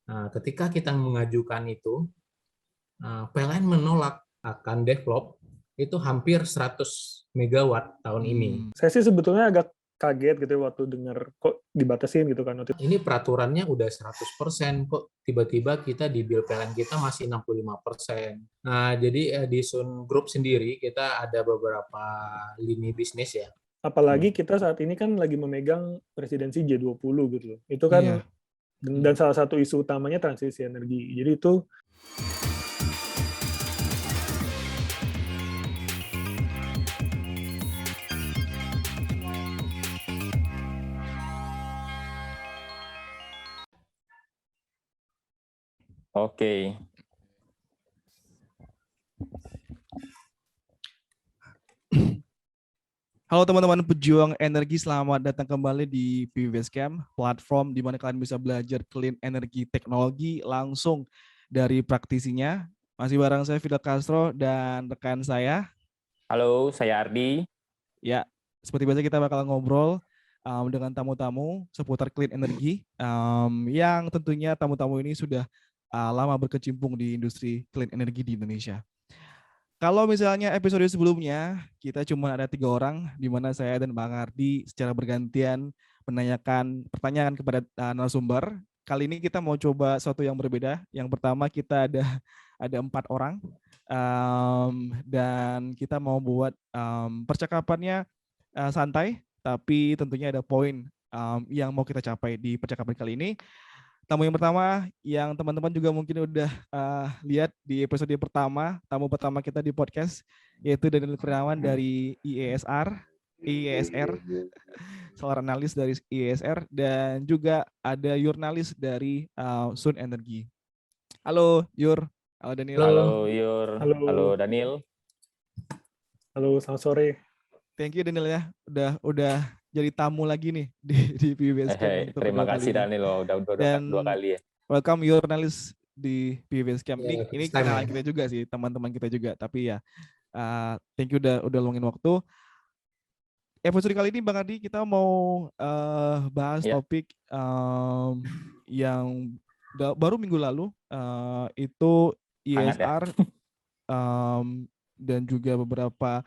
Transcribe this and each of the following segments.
Nah, ketika kita mengajukan itu, PLN menolak akan develop itu hampir 100 megawatt tahun ini. Saya sih sebetulnya agak kaget gitu waktu dengar kok dibatasin gitu kan. Ini peraturannya udah 100%, kok tiba-tiba kita di bill PLN kita masih 65%. Nah, jadi di Sun Group sendiri kita ada beberapa lini bisnis ya. Apalagi kita saat ini kan lagi memegang presidensi G20 gitu loh. Itu kan Iya. dan salah satu isu utamanya transisi energi. Jadi itu Oke. Halo teman-teman pejuang energi, selamat datang kembali di PV Basecamp, platform di mana kalian bisa belajar clean energy teknologi langsung dari praktisinya. Masih bareng saya Fidel Castro dan rekan saya. Halo, saya Ardi. Ya, seperti biasa kita bakal ngobrol dengan tamu-tamu seputar clean energy yang tentunya tamu-tamu ini sudah lama berkecimpung di industri clean energy di Indonesia. Kalau misalnya episode sebelumnya, kita cuma ada 3 orang, di mana saya dan Bang Ardi secara bergantian menanyakan pertanyaan kepada narasumber. Kali ini kita mau coba sesuatu yang berbeda. Yang pertama kita ada 4 orang, dan kita mau buat percakapannya santai, tapi tentunya ada poin yang mau kita capai di percakapan kali ini. Tamu yang pertama, yang teman-teman juga mungkin udah lihat di episode pertama, tamu pertama kita di podcast, yaitu Daniel Kurniawan dari IESR, solar analis dari IESR, dan juga ada jurnalis dari Sun Energy. Halo Yur, halo Daniel. Halo Yur, halo Daniel. Halo, selamat sore. Thank you Daniel ya, udah jadi tamu lagi nih di PBS Camp. Terima kasih Daniel, udah 2 kali ya. Welcome jurnalis di PBS Camp. Ini kenalan kita juga sih, teman-teman kita juga. Tapi ya, thank you udah luangin waktu. Episode kali ini Bang Adi, kita mau bahas topik yang baru minggu lalu, itu IESR dan juga beberapa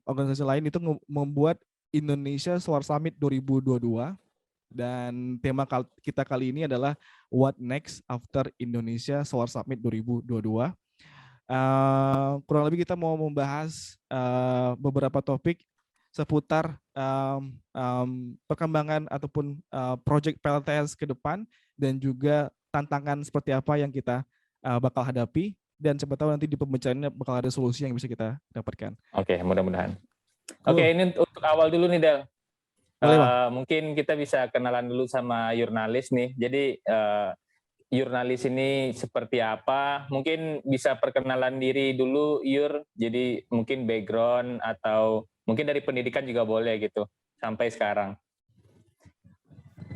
organisasi lain itu membuat Indonesia Solar Summit 2022, dan tema kita kali ini adalah What Next After Indonesia Solar Summit 2022. Kurang lebih kita mau membahas beberapa topik seputar perkembangan ataupun proyek PLTS ke depan, dan juga tantangan seperti apa yang kita bakal hadapi, dan siapa tahu nanti di pembicaraannya bakal ada solusi yang bisa kita dapatkan. Oke, mudah-mudahan. Oke, ini untuk awal dulu nih Del. Mungkin kita bisa kenalan dulu sama jurnalis nih. Jadi jurnalis ini seperti apa? Mungkin bisa perkenalan diri dulu Yur. Jadi mungkin background atau mungkin dari pendidikan juga boleh gitu sampai sekarang.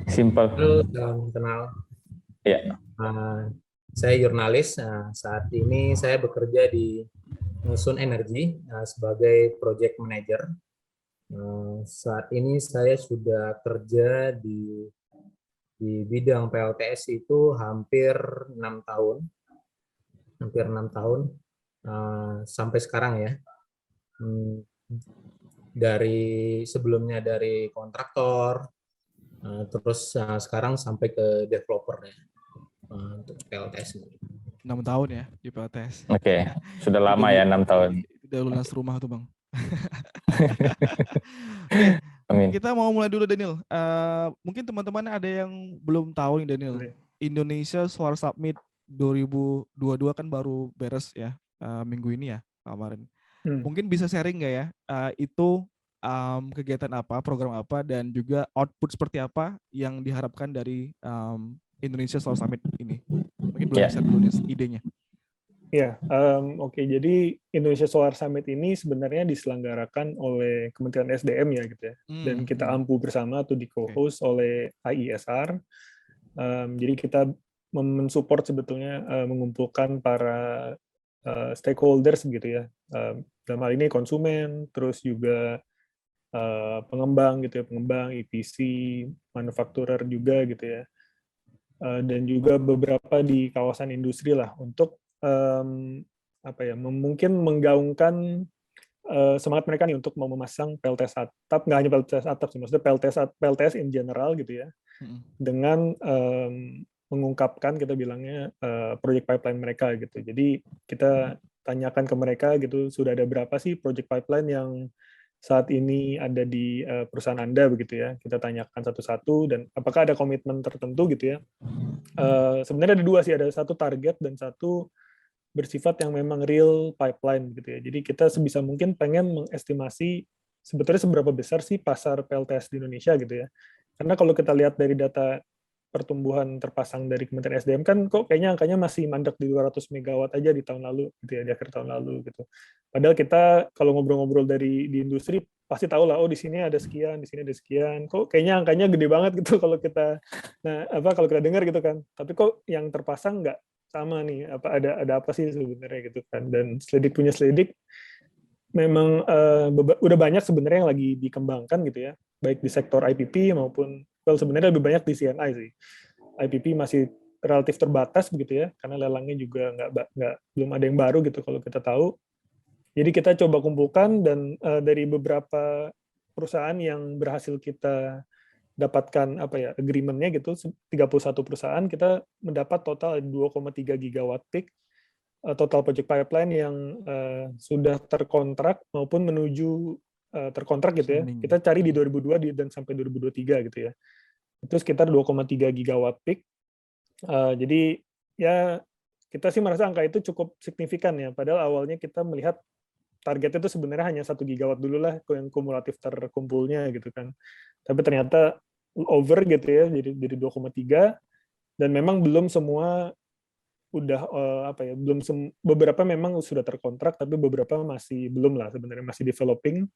Simple. Halo, salam kenal. Ya. Saya jurnalis. Saat ini saya bekerja di Sun Energy sebagai project manager. Saat ini saya sudah kerja di bidang PLTS itu hampir 6 tahun, sampai sekarang ya. Dari sebelumnya dari kontraktor, terus sekarang sampai ke developer ya untuk PLTS. 6 tahun ya di PLTS. Oke, sudah lama ya 6 tahun. Udah lunas rumah tuh Bang. Amin. Kita mau mulai dulu Daniel. Mungkin teman-teman ada yang belum tahu nih Daniel. Indonesia Solar Summit 2022 kan baru beres ya minggu ini ya kemarin. Mungkin bisa sharing nggak ya itu kegiatan apa, program apa, dan juga output seperti apa yang diharapkan dari Indonesia Solar Summit ini? Mungkin boleh share dulu nih idenya. Ya, oke. Jadi Indonesia Solar Summit ini sebenarnya diselenggarakan oleh Kementerian SDM ya gitu ya, dan kita ampu bersama atau di co-host oleh IESR. Jadi kita mensupport sebetulnya mengumpulkan para stakeholders gitu ya, dalam hal ini konsumen, terus juga pengembang gitu ya, pengembang, EPC, manufakturer juga gitu ya. dan juga beberapa di kawasan industri lah untuk mungkin menggaungkan semangat mereka nih untuk mau memasang PLTS atap, nggak hanya PLTS atap sih, maksudnya PLTS in general gitu ya, dengan mengungkapkan kita bilangnya project pipeline mereka gitu. Jadi kita tanyakan ke mereka gitu, sudah ada berapa sih project pipeline yang saat ini ada di perusahaan Anda begitu ya. Kita tanyakan satu-satu dan apakah ada komitmen tertentu gitu ya. Sebenarnya ada dua sih, ada satu target dan satu bersifat yang memang real pipeline gitu ya. Jadi kita sebisa mungkin pengen mengestimasi sebetulnya seberapa besar sih pasar PLTS di Indonesia gitu ya. Karena kalau kita lihat dari data pertumbuhan terpasang dari Kementerian SDM kan kok kayaknya angkanya masih mandek di 200 megawatt aja di tahun lalu gitu ya, di akhir tahun lalu gitu. Padahal kita kalau ngobrol-ngobrol di industri pasti tahu lah, oh di sini ada sekian, di sini ada sekian. Kok kayaknya angkanya gede banget gitu kalau kita kalau kita dengar gitu kan. Tapi kok yang terpasang nggak sama nih, ada apa sih sebenarnya gitu kan. Dan selidik punya selidik memang udah banyak sebenarnya yang lagi dikembangkan gitu ya, baik di sektor IPP maupun sebenarnya lebih banyak di CNI sih. IPP masih relatif terbatas begitu ya, karena lelangnya juga belum ada yang baru gitu kalau kita tahu. Jadi kita coba kumpulkan dan dari beberapa perusahaan yang berhasil kita dapatkan agreement-nya gitu, 31 perusahaan, kita mendapat total 2,3 gigawatt peak total project pipeline yang sudah terkontrak maupun menuju terkontrak gitu ya. Kita cari di 2002 dan sampai 2023 gitu ya. Itu sekitar 2,3 gigawatt peak. Jadi ya kita sih merasa angka itu cukup signifikan ya. Padahal awalnya kita melihat targetnya itu sebenarnya hanya 1 gigawatt dulu lah yang kumulatif terkumpulnya gitu kan. Tapi ternyata over gitu ya, jadi 2,3, dan memang belum semua udah beberapa memang sudah terkontrak, tapi beberapa masih belum lah sebenarnya, masih developing.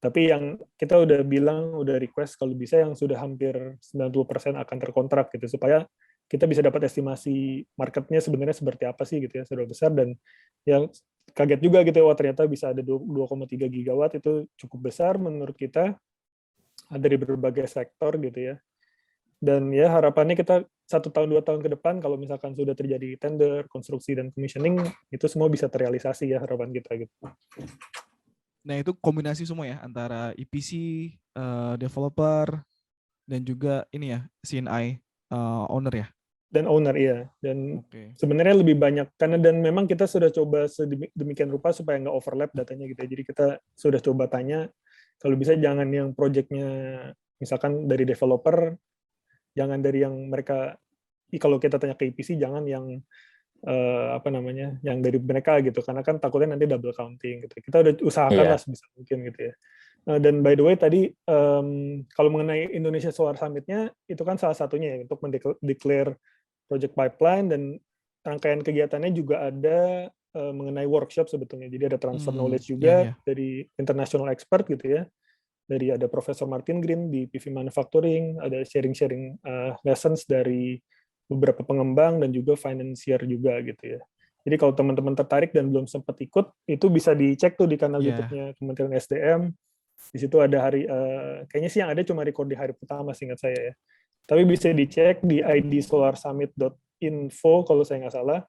Tapi yang kita udah bilang, udah request kalau bisa yang sudah hampir 90% akan terkontrak gitu, supaya kita bisa dapat estimasi marketnya sebenarnya seperti apa sih gitu ya, seberapa besar. Dan yang kaget juga gitu ya, wah ternyata bisa ada 2,3 gigawatt, itu cukup besar menurut kita dari berbagai sektor gitu ya. Dan ya harapannya kita 1 tahun 2 tahun ke depan kalau misalkan sudah terjadi tender, konstruksi dan commissioning, itu semua bisa terrealisasi ya harapan kita gitu. Nah itu kombinasi semua ya antara EPC, developer, dan juga ini ya CNI owner ya. Dan owner iya. Dan sebenarnya lebih banyak karena dan memang kita sudah coba sedemikian rupa supaya nggak overlap datanya gitu ya. Jadi kita sudah coba tanya kalau bisa jangan yang projectnya misalkan dari developer, jangan dari yang mereka, kalau kita tanya ke EPC jangan yang yang dari mereka gitu, karena kan takutnya nanti double counting gitu. Kita udah usahakan lah sebisa mungkin gitu ya. Dan by the way tadi kalau mengenai Indonesia Solar Summit-nya itu kan salah satunya ya untuk mendeclare project pipeline, dan rangkaian kegiatannya juga ada mengenai workshop sebetulnya. Jadi ada transfer knowledge juga dari international expert gitu ya. Dari ada Profesor Martin Green di PV Manufacturing, ada sharing-sharing lessons dari beberapa pengembang dan juga financier juga gitu ya. Jadi kalau teman-teman tertarik dan belum sempat ikut, itu bisa dicek tuh di kanal YouTube-nya Kementerian SDM. Di situ ada hari, kayaknya sih yang ada cuma record di hari pertama seingat saya ya. Tapi bisa dicek di idsolarsummit.info kalau saya nggak salah.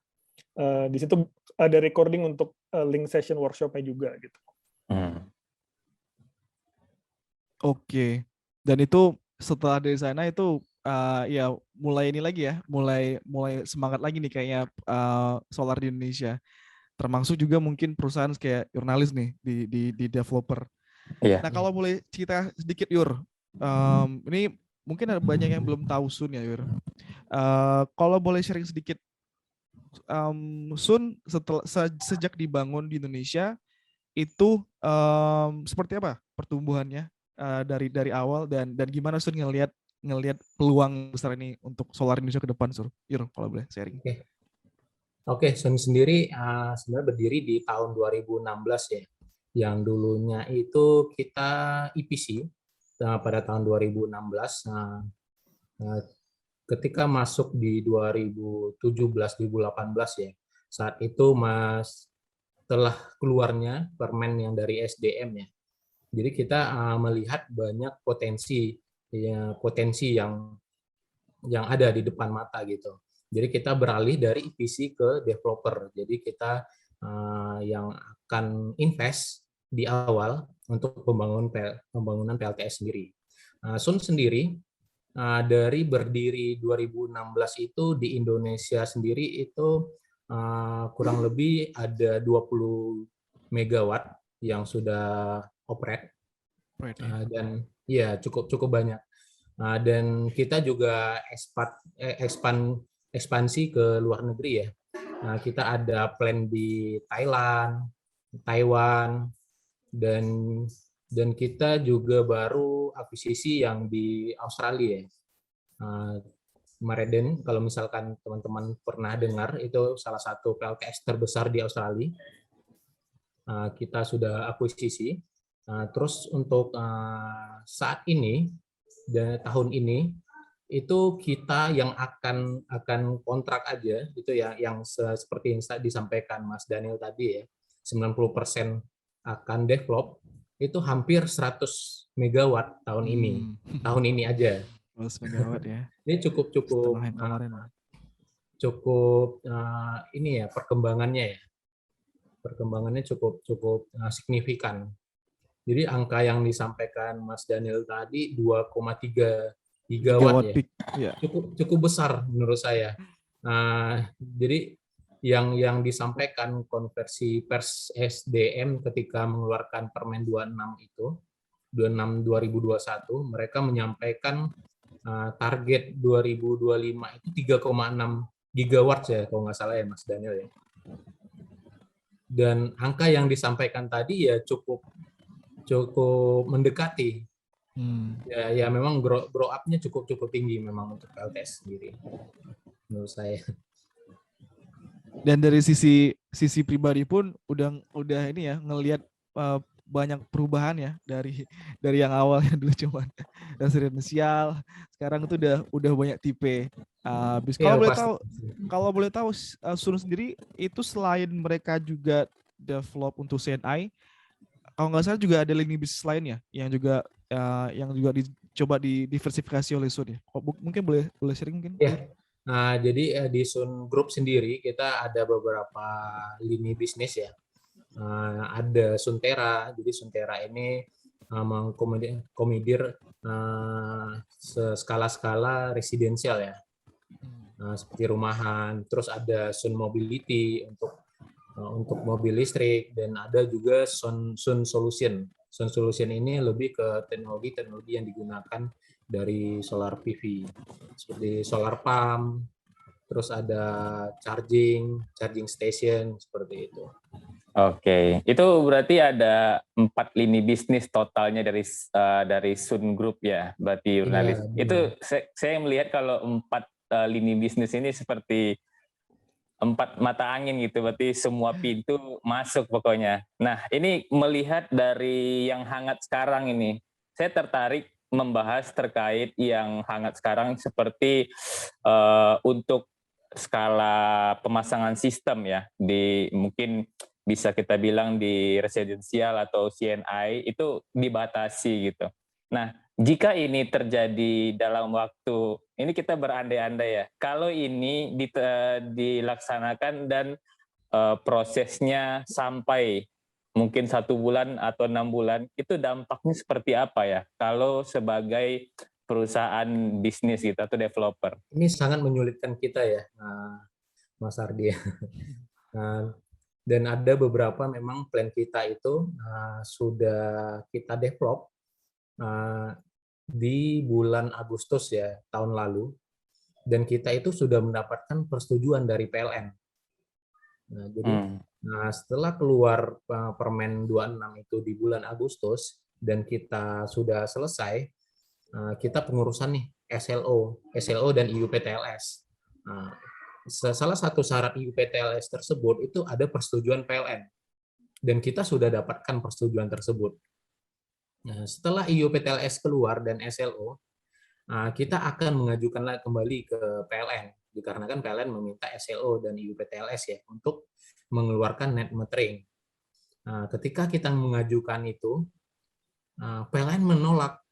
Di situ ada recording untuk link session workshop-nya juga gitu. Oke. Dan itu setelah dari sana itu ya mulai ini lagi ya, mulai semangat lagi nih kayaknya solar di Indonesia. Termasuk juga mungkin perusahaan kayak Jurnalis nih di developer. Nah kalau boleh cerita sedikit Yur, ini mungkin ada banyak yang belum tahu Sun ya Yur. Kalau boleh sharing sedikit, Sun sejak dibangun di Indonesia itu seperti apa pertumbuhannya dari awal, dan gimana Sun ngelihat peluang besar ini untuk solar Indonesia ke depan, Sur? Yur, kalau boleh sharing. Oke, Sun sendiri sebenarnya berdiri di tahun 2016 ya. Yang dulunya itu kita EPC pada tahun 2016. Ketika masuk di 2017-2018 ya, saat itu setelah keluarnya permen yang dari SDM ya. Jadi kita melihat banyak potensi yang yang ada di depan mata gitu. Jadi kita beralih dari EPC ke developer. Jadi kita yang akan invest di awal untuk pembangunan PLTS sendiri. Sun sendiri dari berdiri 2016 itu di Indonesia sendiri itu kurang lebih ada 20 megawatt yang sudah operate. Dan ya cukup banyak. Dan kita juga ekspansi ke luar negeri ya. Kita ada plan di Thailand, Taiwan, dan kita juga baru akuisisi yang di Australia. Mareden, kalau misalkan teman-teman pernah dengar, itu salah satu PLTS terbesar di Australia. Kita sudah akuisisi. Terus untuk saat ini dan tahun ini itu kita yang akan kontrak aja itu yang seperti yang disampaikan Mas Daniel tadi ya, 90% akan develop, itu hampir 100 megawatt tahun ini aja. 100 megawatt ya. Ini cukup ini ya perkembangannya cukup signifikan. Jadi angka yang disampaikan Mas Daniel tadi 2,3 gigawatt ya, cukup besar menurut saya. Jadi yang disampaikan konversi pers SDM ketika mengeluarkan Permen 26 itu 26/2021, mereka menyampaikan target 2025 itu 3,6 gigawatt ya kalau nggak salah ya Mas Daniel ya. Dan angka yang disampaikan tadi ya cukup mendekati. Ya memang grow up-nya cukup tinggi memang untuk PLTS sendiri menurut saya. Dan dari sisi pribadi pun udah ini ya ngelihat banyak perubahan ya dari yang awalnya dulu cuma residensial, sekarang itu udah banyak tipe. Kalau boleh tahu Sun sendiri itu selain mereka juga develop untuk CNI, kalau nggak salah juga ada lini bisnis lain ya yang juga dicoba diversifikasi oleh Sun ya. Mungkin boleh sharing mungkin? Ya. Jadi di Sun Group sendiri kita ada beberapa lini bisnis ya. Ada Suntera, jadi Suntera ini mengkomodir skala residensial ya, seperti rumahan. Terus ada Sun Mobility untuk mobil listrik, dan ada juga Sun Solution. Sun Solution ini lebih ke teknologi yang digunakan dari solar PV, seperti solar pump, terus ada charging station seperti itu. Oke, itu berarti ada 4 lini bisnis totalnya dari Sun Group ya, berarti jurnalis. Ya, itu saya melihat kalau 4 lini bisnis ini seperti 4 mata angin gitu, berarti semua pintu masuk pokoknya. Nah, ini melihat dari yang hangat sekarang ini, saya tertarik membahas terkait yang hangat sekarang seperti untuk skala pemasangan sistem ya, mungkin bisa kita bilang di residensial atau CNI itu dibatasi gitu. Nah, jika ini terjadi dalam waktu, ini kita berandai-andai ya, kalau ini dilaksanakan dan prosesnya sampai mungkin 1 bulan atau 6 bulan, itu dampaknya seperti apa ya kalau sebagai perusahaan bisnis gitu atau developer? Ini sangat menyulitkan kita ya, Mas Ardi. Dan ada beberapa memang plan kita itu sudah kita develop di bulan Agustus ya tahun lalu, dan kita itu sudah mendapatkan persetujuan dari PLN. Jadi setelah keluar Permen 26 itu di bulan Agustus dan kita sudah selesai, kita pengurusan nih SLO dan IUPTLS. Salah satu syarat IUPTLS tersebut itu ada persetujuan PLN, dan kita sudah dapatkan persetujuan tersebut. Nah, setelah IUPTLS keluar dan SLO, kita akan mengajukan kembali ke PLN, dikarenakan PLN meminta SLO dan IUPTLS ya untuk mengeluarkan net metering. Ketika kita mengajukan itu, PLN menolak.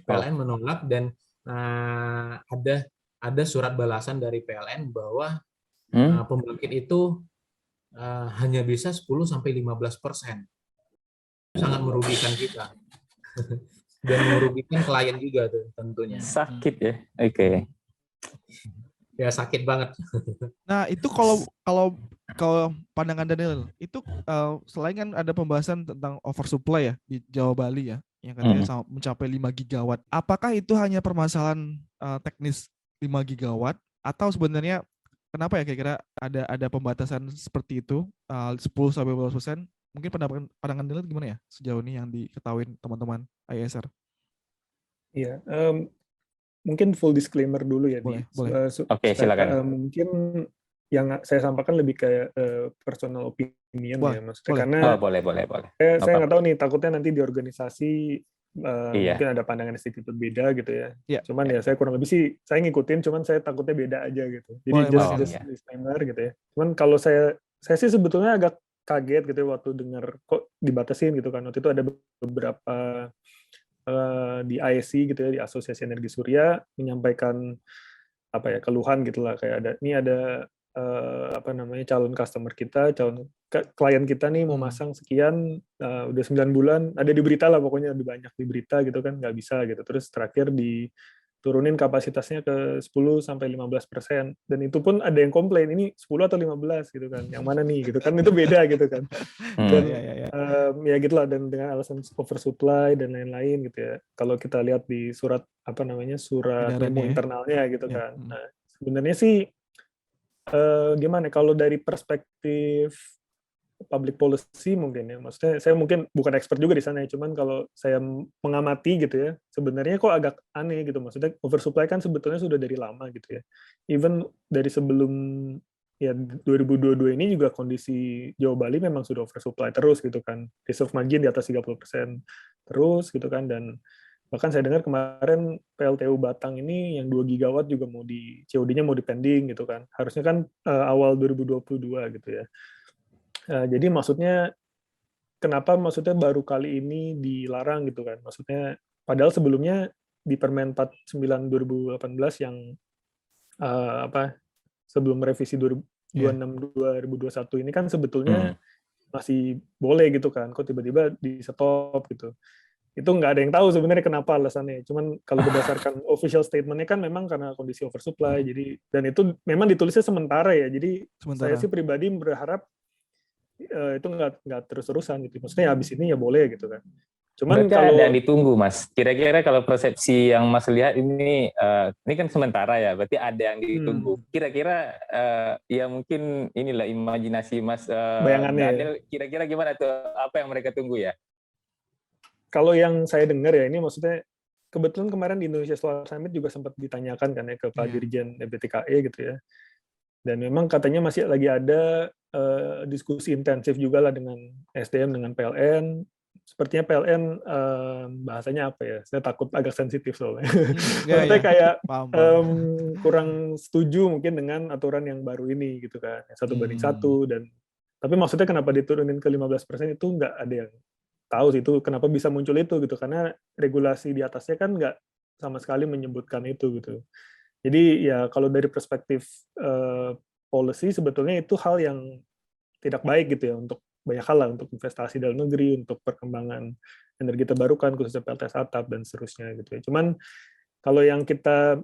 PLN menolak, dan ada surat balasan dari PLN bahwa pembangkit itu hanya bisa 10-15%. Sangat merugikan kita. Dan merugikan klien juga tuh tentunya. Sakit ya. Oke. Ya sakit banget. Nah, itu kalau pandangan Daniel, itu selain kan ada pembahasan tentang oversupply ya di Jawa Bali ya, yang katanya mencapai 5 gigawatt. Apakah itu hanya permasalahan teknis 5 gigawatt atau sebenarnya kenapa ya kira-kira ada pembatasan seperti itu 10-15%? Mungkin pandangan Daniel gimana ya sejauh ini yang diketahui teman-teman IESR? Iya, mungkin full disclaimer dulu ya. Boleh. Oke, silakan. Mungkin yang saya sampaikan lebih kayak personal opinion ya, maksudnya karena boleh. Saya nggak tahu nih, takutnya nanti di organisasi mungkin ada pandangan sedikit berbeda gitu ya. Cuman ya saya kurang lebih sih saya ngikutin, cuman saya takutnya beda aja gitu. Jadi just disclaimer gitu ya. Cuman kalau saya sih sebetulnya agak kaget gitu ya waktu dengar kok dibatasin gitu kan. Waktu itu ada beberapa di ISC gitu ya, di Asosiasi Energi Surya menyampaikan keluhan gitulah, kayak ada calon customer kita, calon klien kita nih mau masang sekian, udah 9 bulan, ada di berita lah pokoknya, lebih banyak di berita gitu kan, nggak bisa gitu. Terus terakhir diturunin kapasitasnya ke 10-15%, dan itu pun ada yang komplain ini 10 atau 15 gitu kan, yang mana nih gitu kan, itu beda gitu kan. Dan ya gitulah, dan dengan alasan oversupply dan lain-lain gitu ya. Kalau kita lihat di surat memo internalnya gitu kan. Nah, sebenarnya sih gimana kalau dari perspektif public policy mungkin ya, maksudnya saya mungkin bukan expert juga di sana ya, cuman kalau saya mengamati gitu ya, sebenarnya kok agak aneh gitu, maksudnya oversupply kan sebetulnya sudah dari lama gitu ya, even dari sebelum ya 2022 ini juga kondisi Jawa Bali memang sudah oversupply terus gitu kan, reserve margin di atas 30% terus gitu kan, dan bahkan saya dengar kemarin PLTU Batang ini yang 2 gigawatt juga mau COD-nya mau dipending gitu kan. Harusnya kan awal 2022 gitu ya. Jadi maksudnya kenapa baru kali ini dilarang gitu kan. Maksudnya padahal sebelumnya di Permen 49 2018 yang sebelum revisi 2021 ini kan sebetulnya masih boleh gitu kan. Kok tiba-tiba di stop gitu. Itu nggak ada yang tahu sebenarnya kenapa alasannya. Cuman kalau berdasarkan official statement-nya kan memang karena kondisi oversupply. Jadi, dan itu memang ditulisnya sementara ya. Jadi saya sih pribadi berharap itu nggak terus-terusan gitu. Maksudnya habis ini ya boleh gitu kan. Cuman berarti ada yang ditunggu, Mas. Kira-kira kalau persepsi yang Mas lihat ini kan sementara ya. Berarti ada yang ditunggu. Kira-kira ya mungkin inilah imajinasi Mas Daniel. Kira-kira gimana tuh? Apa yang mereka tunggu ya? Kalau yang saya dengar ya, ini maksudnya kebetulan kemarin di Indonesia Solar Summit juga sempat ditanyakan kan ya ke Pak Dirjen BTKE gitu ya. Dan memang katanya masih lagi ada diskusi intensif juga lah dengan SDM, dengan PLN. Sepertinya PLN bahasanya apa ya? Saya takut agak sensitif soalnya. Maksudnya kayak kurang setuju mungkin dengan aturan yang baru ini gitu kan, 1:1 dan tapi maksudnya kenapa diturunin ke 15% itu nggak ada yang tahu sih itu kenapa bisa muncul itu gitu, karena regulasi di atasnya kan nggak sama sekali menyebutkan itu gitu. Jadi ya kalau dari perspektif policy sebetulnya itu hal yang tidak baik gitu ya untuk banyak hal lah, untuk investasi dalam negeri, untuk perkembangan energi terbarukan khususnya PLTS atap dan seterusnya gitu ya. Cuman kalau yang kita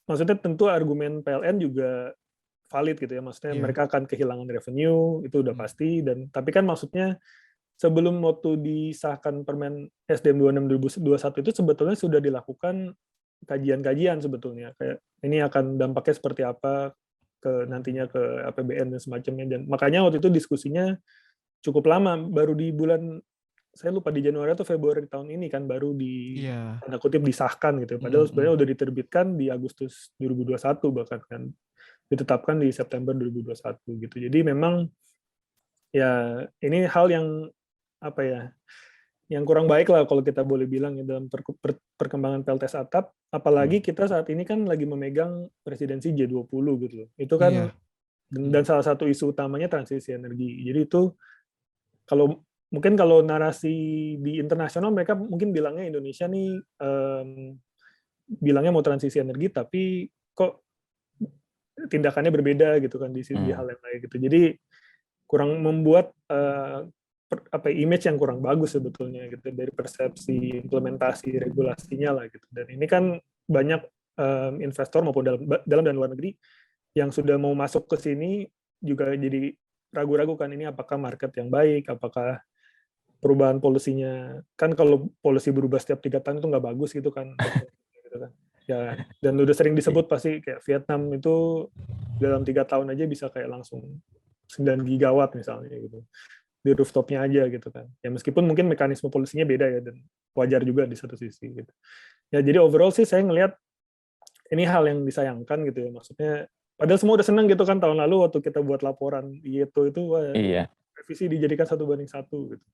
maksudnya tentu argumen PLN juga valid gitu ya, maksudnya mereka akan kehilangan revenue itu udah pasti, dan tapi kan maksudnya sebelum waktu disahkan Permen SDM 26/2021 itu sebetulnya sudah dilakukan kajian-kajian sebetulnya, kayak ini akan dampaknya seperti apa nantinya ke APBN dan semacamnya, dan makanya waktu itu diskusinya cukup lama, baru di bulan saya lupa di Januari atau Februari tahun ini kan baru tanda kutip disahkan gitu, padahal sebenarnya udah diterbitkan di Agustus 2021 bahkan kan ditetapkan di September 2021 gitu. Jadi memang ya ini hal yang apa ya, yang kurang baik lah kalau kita boleh bilang ya dalam perkembangan PLTS atap, apalagi kita saat ini kan lagi memegang presidensi G20 gitu loh. Itu kan dan salah satu isu utamanya transisi energi. Jadi itu mungkin kalau narasi di internasional mereka mungkin bilangnya Indonesia nih bilangnya mau transisi energi, tapi kok tindakannya berbeda gitu kan di hal yang lain gitu. Jadi kurang membuat image yang kurang bagus sebetulnya gitu dari persepsi implementasi regulasinya lah gitu. Dan ini kan banyak investor maupun dalam dan luar negeri yang sudah mau masuk ke sini juga jadi ragu-ragu kan, ini apakah market yang baik, apakah perubahan polusinya, kan kalau polusi berubah setiap 3 tahun itu nggak bagus gitu kan. Gitu kan. Ya, dan udah sering disebut pasti kayak Vietnam itu dalam 3 tahun aja bisa kayak langsung 9 gigawatt misalnya gitu. Di rooftopnya aja gitu kan. Ya meskipun mungkin mekanisme polusinya beda ya, dan wajar juga di satu sisi gitu. Ya jadi overall sih saya ngelihat ini hal yang disayangkan gitu ya. Maksudnya padahal semua udah senang gitu kan tahun lalu waktu kita buat laporan itu revisi dijadikan 1:1 gitu.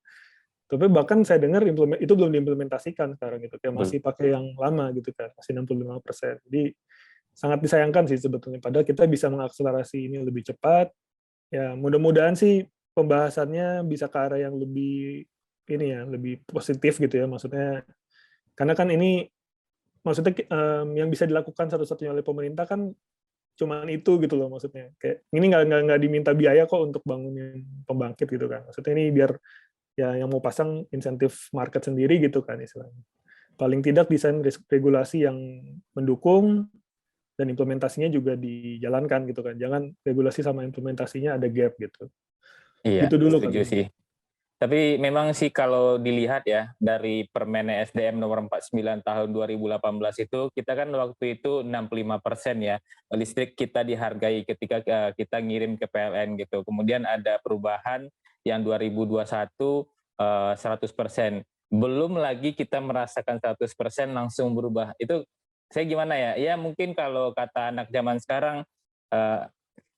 Tapi bahkan saya dengar itu belum diimplementasikan sekarang gitu. Kayak masih pakai yang lama gitu kan, masih 65%. Jadi sangat disayangkan sih sebetulnya. Padahal kita bisa mengakselerasi ini lebih cepat. Ya mudah-mudahan sih pembahasannya bisa ke arah yang lebih lebih positif gitu ya. Maksudnya karena kan ini maksudnya yang bisa dilakukan satu-satunya oleh pemerintah kan cuman itu gitu loh, maksudnya kayak ini nggak diminta biaya kok untuk bangunin pembangkit gitu kan. Maksudnya ini biar ya yang mau pasang insentif market sendiri gitu kan istilahnya. Paling tidak desain regulasi yang mendukung dan implementasinya juga dijalankan gitu kan. Jangan regulasi sama implementasinya ada gap gitu. Iya, itu dulu setuju sih. Tapi memang sih kalau dilihat ya dari Permen SDM nomor 49 tahun 2018 itu, kita kan waktu itu 65% ya listrik kita dihargai ketika kita ngirim ke PLN gitu. Kemudian ada perubahan yang 2021 100%. Belum lagi kita merasakan 100% langsung berubah. Itu saya gimana ya? Ya mungkin kalau kata anak zaman sekarang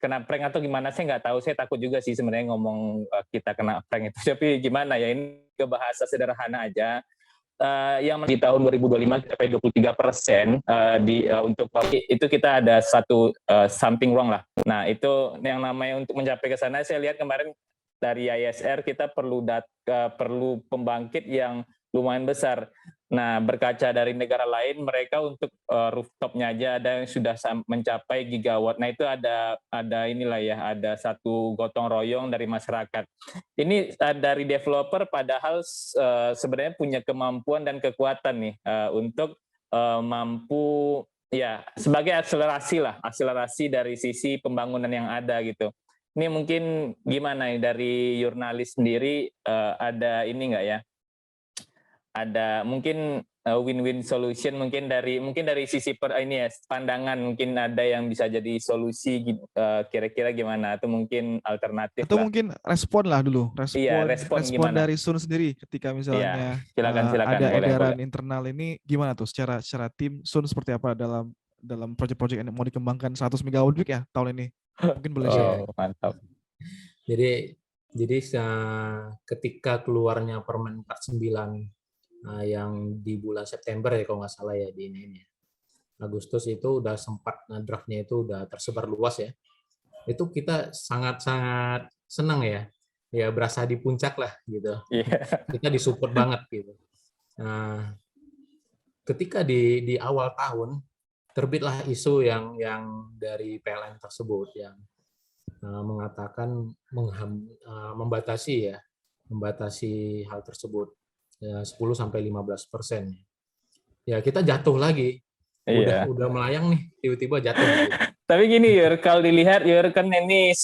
kena prank atau gimana, saya nggak tahu. Saya takut juga sih sebenarnya ngomong kita kena prank itu. Tapi gimana ya, ini ke bahasa sederhana aja. Yang di tahun 2025 sampai 23% untuk itu kita ada satu something wrong lah. Nah itu yang namanya untuk mencapai ke sana. Saya lihat kemarin dari ISR kita perlu pembangkit yang lumayan besar. Nah, berkaca dari negara lain, mereka untuk rooftopnya aja ada yang sudah mencapai gigawatt. Nah, itu ada inilah ya, ada satu gotong royong dari masyarakat. Ini dari developer, padahal sebenarnya punya kemampuan dan kekuatan nih untuk mampu ya sebagai akselerasi dari sisi pembangunan yang ada gitu. Ini mungkin gimana nih dari jurnalis sendiri, ada ini nggak ya? Ada mungkin win-win solution mungkin dari sisi pandangan, mungkin ada yang bisa jadi solusi kira-kira gimana, atau mungkin alternatif atau mungkin respon respon dari Sun sendiri ketika misalnya silakan, ada edaran boleh. internal ini, gimana tuh secara tim Sun seperti apa dalam proyek-proyek yang mau dikembangkan 100 megawatt peak ya tahun ini, mungkin boleh share. Mantap. Jadi ketika keluarnya Permen 49 yang di bulan September ya kalau nggak salah ya, di ini Agustus itu udah sempat draftnya itu udah tersebar luas ya. Itu kita sangat-sangat senang ya berasa di puncak lah gitu. Kita disupport banget gitu. Nah, ketika di awal tahun terbitlah isu yang dari PLN tersebut yang mengatakan membatasi hal tersebut 10-15%. Ya kita jatuh lagi. Udah melayang nih, tiba-tiba jatuh. Tapi gini Yur, kalau dilihat Yur kan ini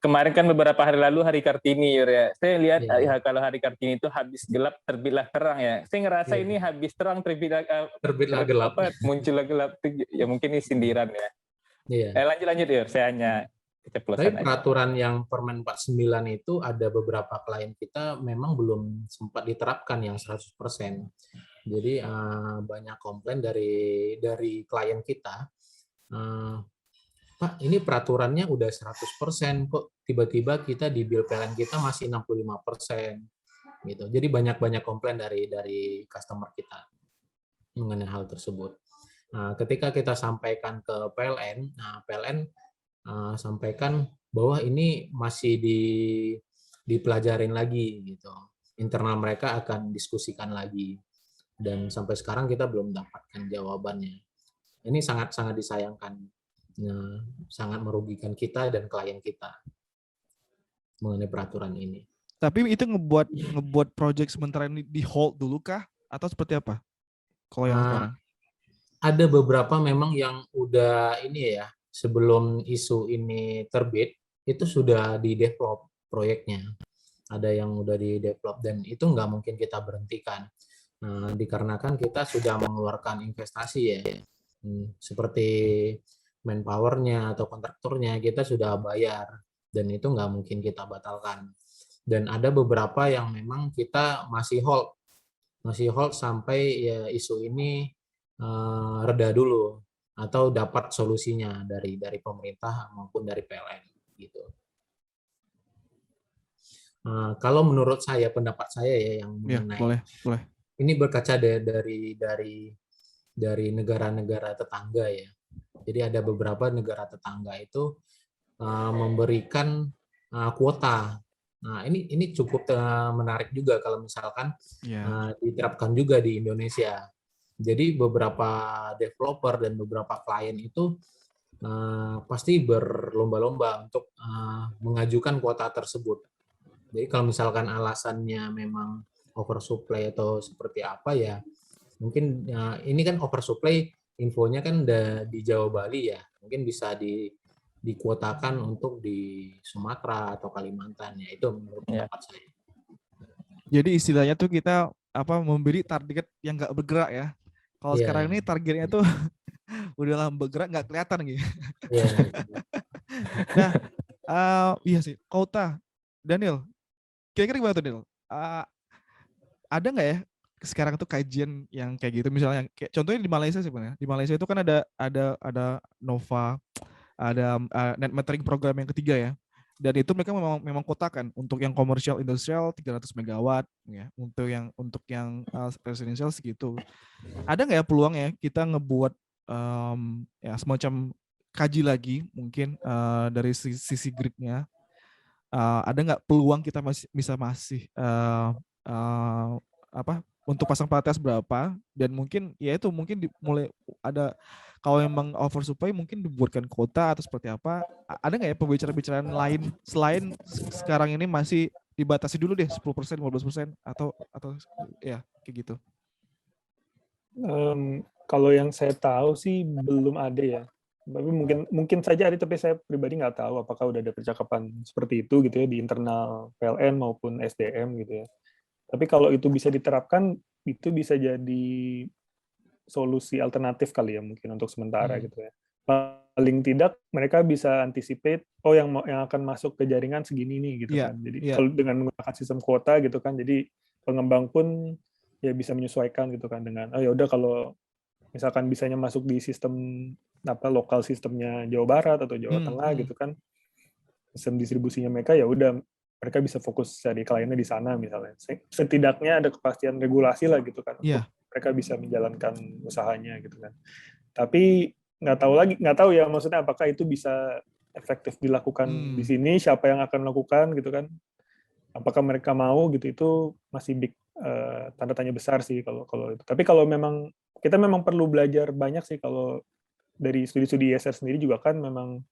kemarin kan beberapa hari lalu Hari Kartini Yur ya. Saya lihat kalau Hari Kartini itu habis gelap terbitlah terang ya. Saya ngerasa ini habis terang terbitlah gelap. Muncullah gelap. Ya mungkin ini sindiran ya. Lanjut Yur, saya hanya tapi peraturan yang Permen 49 itu ada beberapa klien kita memang belum sempat diterapkan yang 100%. Jadi banyak komplain dari klien kita, Pak, ini peraturannya udah 100%, kok tiba-tiba kita di bill PLN kita masih 65%. Gitu. Jadi banyak komplain dari customer kita mengenai hal tersebut. Nah, ketika kita sampaikan ke PLN, PLN sampaikan bahwa ini masih dipelajarin lagi gitu. Internal mereka akan diskusikan lagi. Dan sampai sekarang kita belum dapatkan jawabannya. Ini sangat disayangkan, sangat merugikan kita dan klien kita mengenai peraturan ini. Tapi itu ngebuat project sementara ini di hold dulu kah atau seperti apa? Kalau yang sekarang? Ada beberapa memang yang udah ini ya, sebelum isu ini terbit itu sudah di-develop proyeknya. Ada yang udah di-develop dan itu nggak mungkin kita berhentikan. Dikarenakan kita sudah mengeluarkan investasi ya. Seperti manpower-nya atau kontraktornya kita sudah bayar dan itu nggak mungkin kita batalkan. Dan ada beberapa yang memang kita masih hold sampai ya isu ini reda dulu atau dapat solusinya dari pemerintah maupun dari PLN gitu. Kalau menurut saya, pendapat saya ya yang mengenai boleh. Ini berkaca dari negara-negara tetangga ya. Jadi ada beberapa negara tetangga itu memberikan kuota. Nah, ini cukup menarik juga kalau misalkan diterapkan juga di Indonesia. Jadi beberapa developer dan beberapa klien itu pasti berlomba-lomba untuk mengajukan kuota tersebut. Jadi kalau misalkan alasannya memang oversupply atau seperti apa ya, mungkin ini kan oversupply infonya kan di Jawa Bali ya, mungkin bisa dikuotakan untuk di Sumatera atau Kalimantan ya, itu menurut pendapat saya. Jadi istilahnya tuh kita memberi target yang nggak bergerak ya. Kalau sekarang ini targetnya tuh udah bergerak nggak kelihatan gitu. Nah, iya sih, Kota Daniel, kira-kira gimana tuh Daniel? Ada nggak ya sekarang tuh kajian yang kayak gitu, misalnya kayak contohnya di Malaysia sebenarnya. Di Malaysia itu kan ada Nova, ada net metering program yang ketiga ya. Dan itu mereka memang kotakan untuk yang komersial industrial 300 megawatt ya, untuk yang residential segitu. Ada nggak ya peluang ya kita ngebuat ya semacam kaji lagi mungkin dari sisi gridnya, ada nggak peluang kita masih untuk pasang PLTS berapa, dan mungkin ya itu mungkin mulai ada, kalau memang oversupply mungkin dibuatkan kuota atau seperti apa. Ada nggak ya pembicaraan lain selain sekarang ini masih dibatasi dulu deh 10%, 15% atau ya kayak gitu? Kalau yang saya tahu sih belum ada ya. Tapi mungkin saja ada, tapi saya pribadi nggak tahu apakah udah ada percakapan seperti itu gitu ya di internal PLN maupun SDM gitu ya. Tapi kalau itu bisa diterapkan, itu bisa jadi solusi alternatif kali ya mungkin untuk sementara gitu ya. Paling tidak mereka bisa anticipate, yang akan masuk ke jaringan segini nih gitu kan. Jadi kalau dengan menggunakan sistem kuota gitu kan, jadi pengembang pun ya bisa menyesuaikan gitu kan dengan ya udah kalau misalkan bisanya masuk di sistem lokal sistemnya Jawa Barat atau Jawa Tengah gitu kan, sistem distribusinya mereka ya udah mereka bisa fokus cari kliennya di sana misalnya. Setidaknya ada kepastian regulasi lah gitu kan untuk mereka bisa menjalankan usahanya gitu kan. Tapi nggak tahu ya maksudnya apakah itu bisa efektif dilakukan di sini, siapa yang akan melakukan gitu kan. Apakah mereka mau gitu, itu masih big tanda tanya besar sih kalau itu. Tapi kalau memang kita memang perlu belajar banyak sih, kalau dari studi-studi ISR sendiri juga kan memang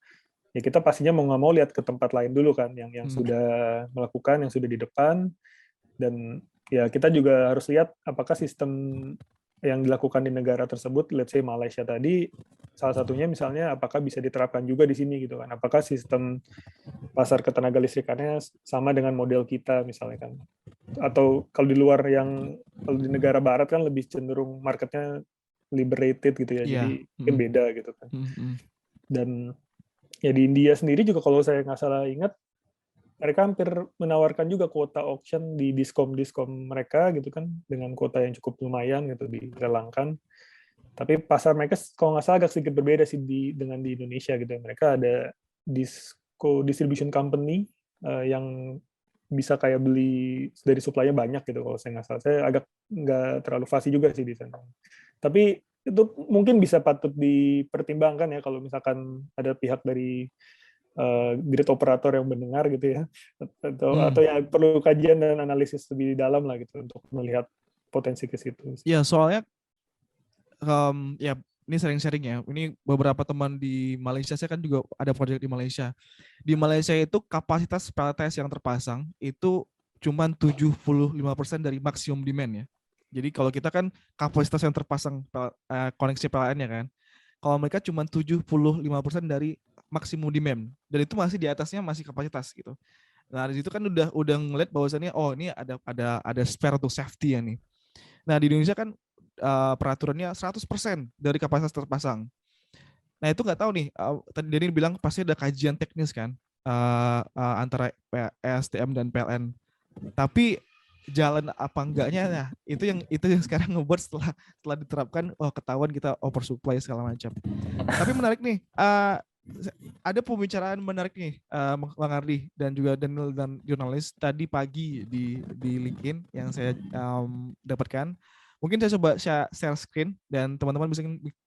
ya kita pastinya mau nggak mau lihat ke tempat lain dulu kan, yang sudah melakukan, yang sudah di depan, dan ya kita juga harus lihat apakah sistem yang dilakukan di negara tersebut, let's say Malaysia tadi, salah satunya misalnya apakah bisa diterapkan juga di sini gitu kan, apakah sistem pasar ketenaga listrikannya sama dengan model kita misalnya kan, atau kalau di luar kalau di negara barat kan lebih cenderung marketnya liberated gitu ya, jadi mungkin beda gitu kan. Dan ya di India sendiri juga kalau saya nggak salah ingat, mereka hampir menawarkan juga kuota auction di diskom mereka gitu kan, dengan kuota yang cukup lumayan gitu dilelangkan. Tapi pasar mereka kalau nggak salah agak sedikit berbeda sih dengan di Indonesia gitu. Mereka ada distribution company yang bisa kayak beli dari supply-nya banyak gitu kalau saya nggak salah. Saya agak nggak terlalu fasih juga sih di sana. Tapi itu mungkin bisa patut dipertimbangkan ya kalau misalkan ada pihak dari grid operator yang mendengar gitu ya, atau ya perlu kajian dan analisis lebih dalam lah gitu untuk melihat potensi ke situ. Ya soalnya ya ini sharing-sharing ya. Ini beberapa teman di Malaysia, saya kan juga ada proyek di Malaysia. Di Malaysia itu kapasitas PLTS yang terpasang itu cuma 75% dari maksimum demand ya. Jadi kalau kita kan kapasitas yang terpasang koneksi PLN ya kan. Kalau mereka cuma 75% dari maksimum demand, dan itu masih di atasnya masih kapasitas gitu. Nah di situ kan udah ngeliat bahwasannya oh ini ada spare untuk safety ya nih. Nah di Indonesia kan peraturannya 100% dari kapasitas terpasang. Nah itu nggak tahu nih, tadi Denny bilang pasti ada kajian teknis kan antara ESDM dan PLN. Tapi jalan apa enggaknya, nah itu yang sekarang ngebuat setelah diterapkan, oh ketahuan kita oversupply segala macam. Tapi menarik nih, ada pembicaraan menarik nih, Bang Ardi dan juga Daniel dan jurnalis tadi pagi di LinkedIn yang saya dapatkan. Mungkin saya coba share screen dan teman-teman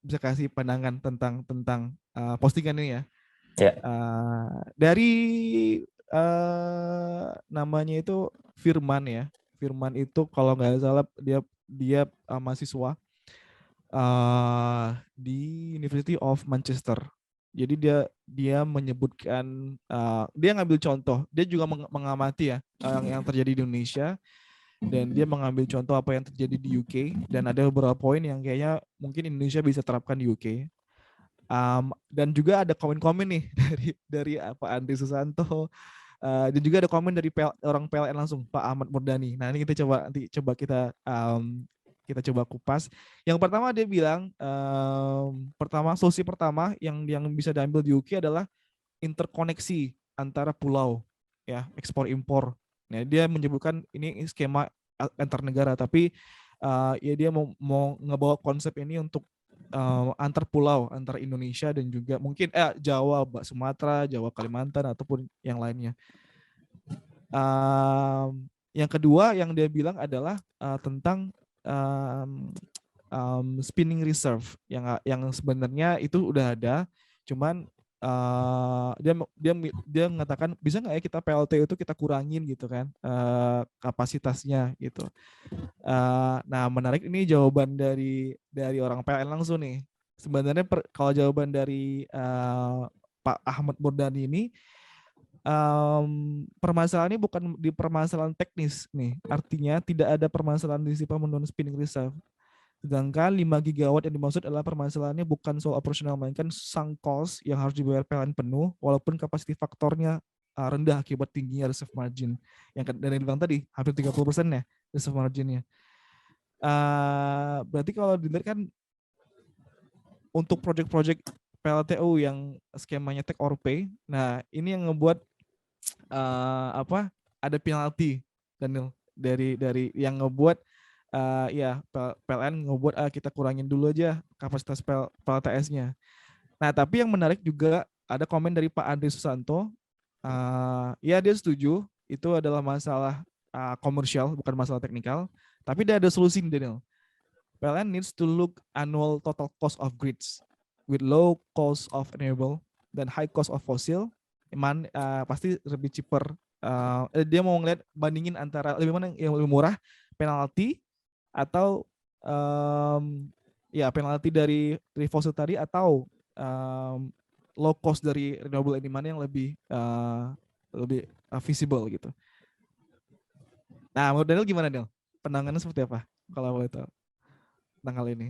bisa kasih pandangan tentang postingan ini ya. Yeah. Dari namanya itu Firman ya. Firman itu kalau nggak salah dia mahasiswa di University of Manchester. Jadi dia menyebutkan, dia ngambil contoh, dia juga mengamati ya yang terjadi di Indonesia, dan dia mengambil contoh apa yang terjadi di UK, dan ada beberapa poin yang kayaknya mungkin Indonesia bisa terapkan di UK. Dan juga ada komen-komen nih dari Pak Andri Susanto, dan juga ada komen dari orang PLN langsung, Pak Ahmad Murdani. Nah ini kita coba kupas. Yang pertama dia bilang, solusi pertama yang bisa diambil di UK adalah interkoneksi antara pulau, ya, ekspor impor. Nah, dia menyebutkan ini skema antar negara, tapi ya dia mau ngebawa konsep ini untuk antar pulau, antar Indonesia dan juga mungkin Jawa, Sumatera, Jawa, Kalimantan ataupun yang lainnya. Yang kedua yang dia bilang adalah tentang spinning reserve yang sebenarnya itu udah ada, cuman dia mengatakan bisa nggak ya kita PLT itu kita kurangin gitu kan kapasitasnya gitu. Nah menarik ini jawaban dari orang PLN langsung nih. Sebenarnya kalau jawaban dari Pak Ahmad Murdani ini, permasalahan ini bukan di permasalahan teknis nih, artinya tidak ada permasalahan di sisi pemenuhan spinning reserve. Sedangkan 5 gigawatt yang dimaksud adalah permasalahannya bukan soal operasional, melainkan sunk cost yang harus dibayar PLN penuh, walaupun kapasiti faktornya rendah akibat tingginya reserve margin. Yang dari bilang tadi, hampir 30% ya reserve marginnya. Berarti kalau dilihat kan, untuk project-project PLTU yang skemanya take or pay, nah ini yang ngebuat ada penalti, Daniel, dari yang ngebuat ya PLN ngebuat kita kurangin dulu aja kapasitas PLTS-nya. Nah tapi yang menarik juga ada komen dari Pak Andri Susanto, ya dia setuju itu adalah masalah komersial bukan masalah teknikal, tapi dia ada solusi, Daniel. PLN needs to look annual total cost of grids with low cost of renewable dan high cost of fossil, pasti lebih cheaper. Dia mau ngeliat bandingin antara lebih mana yang lebih murah, penalti atau ya penalti dari fossil tadi atau low cost dari renewable ini, mana yang lebih visible gitu. Nah, menurut Daniel gimana, Daniel? Pandangannya seperti apa kalau boleh tahu tentang hal ini?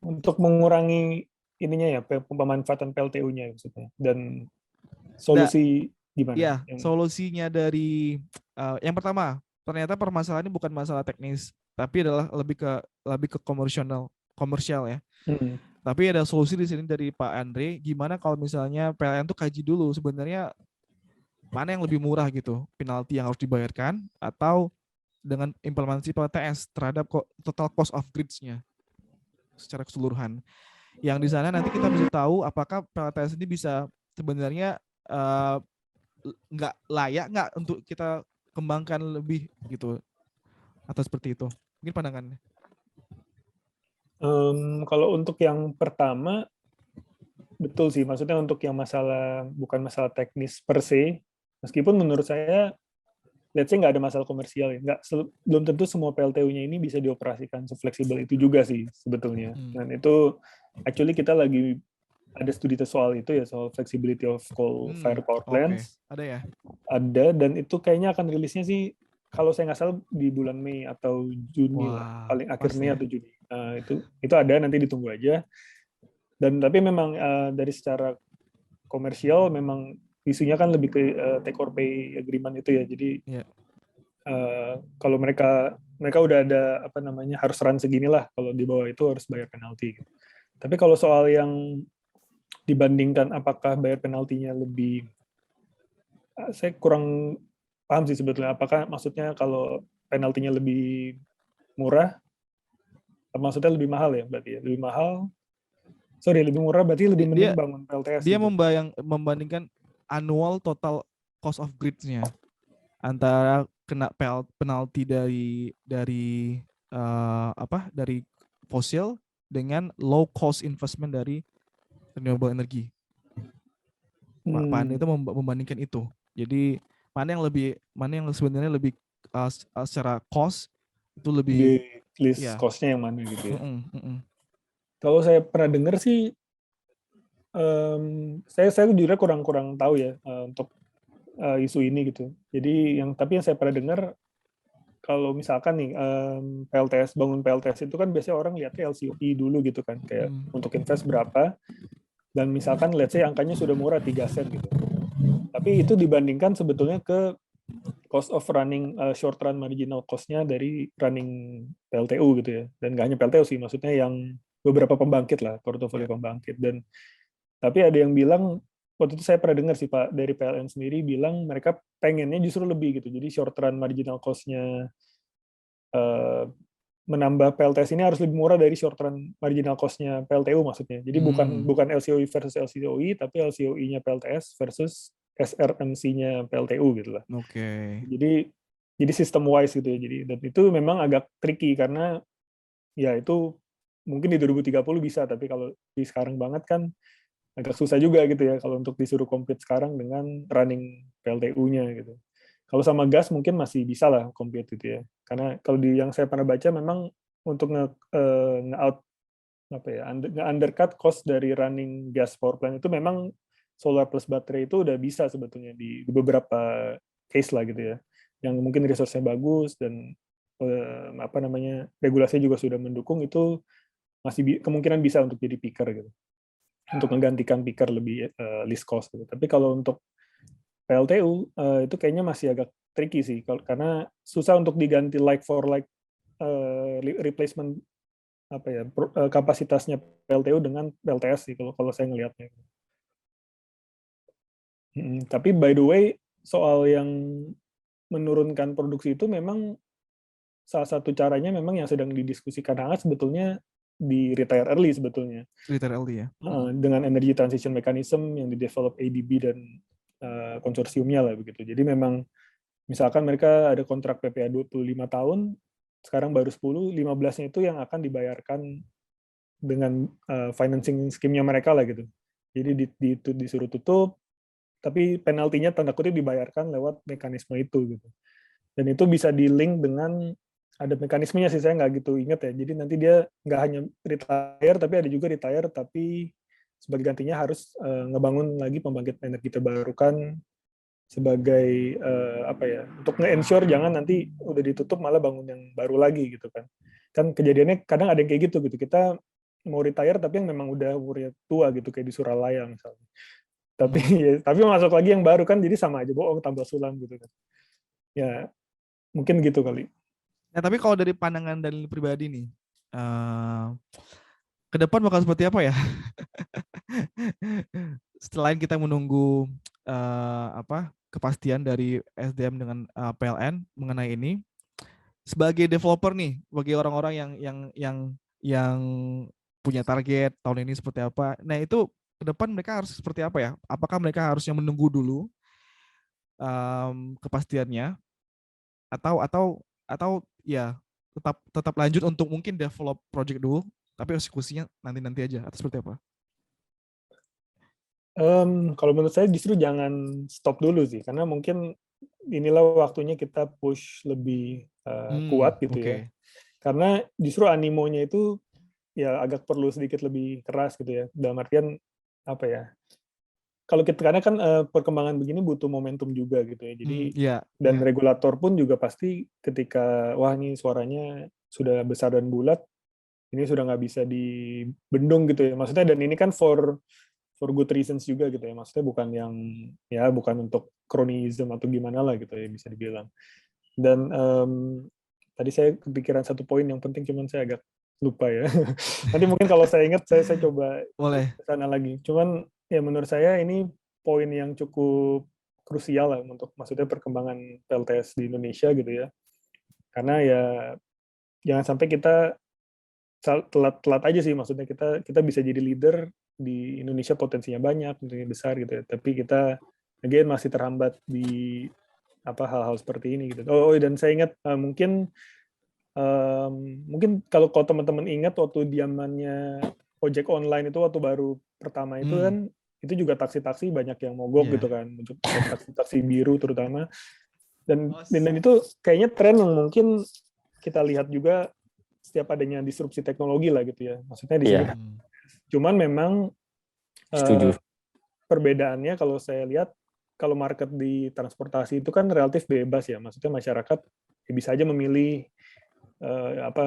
Untuk mengurangi ininya ya, pemanfaatan PLTU-nya maksudnya, dan solusi gimana? Iya, solusinya dari yang pertama, ternyata permasalahan ini bukan masalah teknis, tapi adalah lebih ke komersial ya. Tapi ada solusi di sini dari Pak Andre, gimana kalau misalnya PLN tuh kaji dulu sebenarnya mana yang lebih murah gitu, penalti yang harus dibayarkan atau dengan implementasi PLTS terhadap total cost of grids-nya secara keseluruhan. Yang di sana nanti kita bisa tahu apakah PLTS ini bisa sebenarnya nggak layak nggak untuk kita kembangkan lebih gitu, atau seperti itu. Mungkin pandangannya. Kalau untuk yang pertama, betul sih, maksudnya untuk yang bukan masalah teknis per se, meskipun menurut saya let's say nggak ada masalah komersial ya, belum tentu semua PLTU-nya ini bisa dioperasikan sefleksibel itu juga sih sebetulnya. Dan itu actually kita lagi ada studi soal itu ya, soal flexibility of coal-fired power plants. Ada ya? Ada, dan itu kayaknya akan rilisnya sih kalau saya nggak salah di bulan Mei atau Juni lah, paling akhir Mei atau Juni. Itu ada, nanti ditunggu aja. Dan tapi memang dari secara komersial memang isunya kan lebih ke take or pay agreement itu ya. Jadi kalau mereka udah ada apa namanya harus run segini lah, kalau di bawah itu harus bayar penalti. Tapi kalau soal yang dibandingkan apakah bayar penaltinya lebih, saya kurang paham sih sebetulnya. Apakah maksudnya kalau penaltinya lebih murah, maksudnya lebih mahal ya berarti ya? Lebih mahal, lebih murah berarti lebih mending bangun PLTS. Dia gitu. Membandingkan annual total cost of grids-nya antara kena penalti dari fosil dengan low cost investment dari renewable energy. Pak Andi itu membandingkan itu. Jadi mana yang sebenarnya lebih secara cost itu lebih list cost-nya yang mana gitu ya. Kalau saya pernah dengar sih, saya jujur kurang tahu ya untuk isu ini gitu. Jadi tapi yang saya pernah dengar, kalau misalkan nih bangun PLTS itu kan biasanya orang lihatnya LCOE dulu gitu kan, kayak untuk invest berapa, dan misalkan let's say angkanya sudah murah 3 sen gitu. Tapi itu dibandingkan sebetulnya ke cost of running short run marginal cost-nya dari running PLTU gitu ya. Dan nggak hanya PLTU sih, maksudnya yang beberapa pembangkit lah, portofolio pembangkit. Dan tapi ada yang bilang, waktu itu saya pernah dengar sih Pak, dari PLN sendiri bilang mereka pengennya justru lebih gitu. Jadi short run marginal cost-nya menambah PLTS ini harus lebih murah dari short run marginal cost-nya PLTU maksudnya. Jadi bukan LCOE versus LCOE, tapi LCOE-nya PLTS versus SRMC-nya PLTU gitu lah. Jadi sistem wise gitu ya. Jadi dan itu memang agak tricky karena ya itu mungkin di 2030 bisa, tapi kalau di sekarang banget kan agak susah juga gitu ya kalau untuk disuruh compete sekarang dengan running PLTU-nya gitu. Kalau sama gas mungkin masih bisa lah compete gitu ya. Karena kalau yang saya pernah baca memang untuk nge-undercut cost dari running gas power plant itu memang solar plus baterai itu udah bisa sebetulnya di beberapa case lah gitu ya. Yang mungkin resource-nya bagus dan regulasinya juga sudah mendukung, itu masih kemungkinan bisa untuk jadi peaker gitu. Untuk menggantikan peaker lebih least cost gitu. Tapi kalau untuk PLTU itu kayaknya masih agak tricky sih, karena susah untuk diganti like for like replacement kapasitasnya PLTU dengan PLTS sih kalau saya ngelihatnya. Tapi by the way, soal yang menurunkan produksi itu memang salah satu caranya memang yang sedang didiskusikan hangat sebetulnya di retire early sebetulnya. Retire early ya. Dengan energy transition mechanism yang di-develop ADB dan konsorsiumnya lah begitu. Jadi memang misalkan mereka ada kontrak PPA 25 tahun, sekarang baru 10, 15-nya itu yang akan dibayarkan dengan financing scheme-nya mereka lah gitu. Jadi disuruh tutup, tapi penaltinya tanda kutip dibayarkan lewat mekanisme itu gitu. Dan itu bisa di-link dengan, ada mekanismenya sih, saya nggak gitu ingat ya. Jadi nanti dia nggak hanya retire, tapi ada juga retire, tapi sebagai gantinya harus ngebangun lagi pembangkit energi terbarukan sebagai untuk nge-ensure jangan nanti udah ditutup malah bangun yang baru lagi gitu kan. Kan kejadiannya kadang ada yang kayak gitu. Kita mau retire tapi yang memang udah umurnya tua gitu, kayak di Suralaya misalnya. Tapi masuk lagi yang baru kan, jadi sama aja, bohong tambah sulam gitu kan. Ya mungkin gitu kali. Nah, tapi kalau dari pandangan Daniel pribadi nih, ke depan bakal seperti apa ya? Selain kita menunggu kepastian dari SDM dengan PLN mengenai ini, sebagai developer nih, bagi orang-orang yang punya target tahun ini seperti apa, nah itu ke depan mereka harus seperti apa ya? Apakah mereka harusnya menunggu dulu kepastiannya, atau ya tetap lanjut untuk mungkin develop project dulu, tapi eksekusinya nanti aja, atau seperti apa? Kalau menurut saya justru jangan stop dulu sih, karena mungkin inilah waktunya kita push lebih kuat gitu ya. Karena justru animonya itu ya agak perlu sedikit lebih keras gitu ya. Dalam artian apa ya? Kalau kita karena kan perkembangan begini butuh momentum juga gitu ya. Jadi dan regulator pun juga pasti ketika wah ini suaranya sudah besar dan bulat, ini sudah nggak bisa dibendung gitu ya. Maksudnya dan ini kan for good reasons juga gitu ya. Maksudnya bukan untuk kronisme atau gimana lah gitu ya bisa dibilang. Dan tadi saya kepikiran satu poin yang penting, cuman saya agak lupa ya. Nanti mungkin kalau saya ingat, saya coba ke sana lagi. Cuman ya menurut saya ini poin yang cukup krusial lah untuk maksudnya perkembangan PLTS di Indonesia gitu ya. Karena ya jangan sampai kita telat aja sih, maksudnya kita bisa jadi leader di Indonesia, potensinya banyak, tentunya besar gitu ya. Tapi kita again masih terhambat di hal-hal seperti ini gitu. Dan saya ingat mungkin kalau teman-teman ingat waktu zamannya ojek online itu waktu baru pertama itu kan itu juga taksi-taksi banyak yang mogok gitu kan, untuk taksi biru terutama. Dan itu kayaknya tren yang mungkin kita lihat juga setiap adanya disrupsi teknologi lah gitu ya. Maksudnya di sini cuman memang perbedaannya kalau saya lihat, kalau market di transportasi itu kan relatif bebas ya, maksudnya masyarakat bisa aja memilih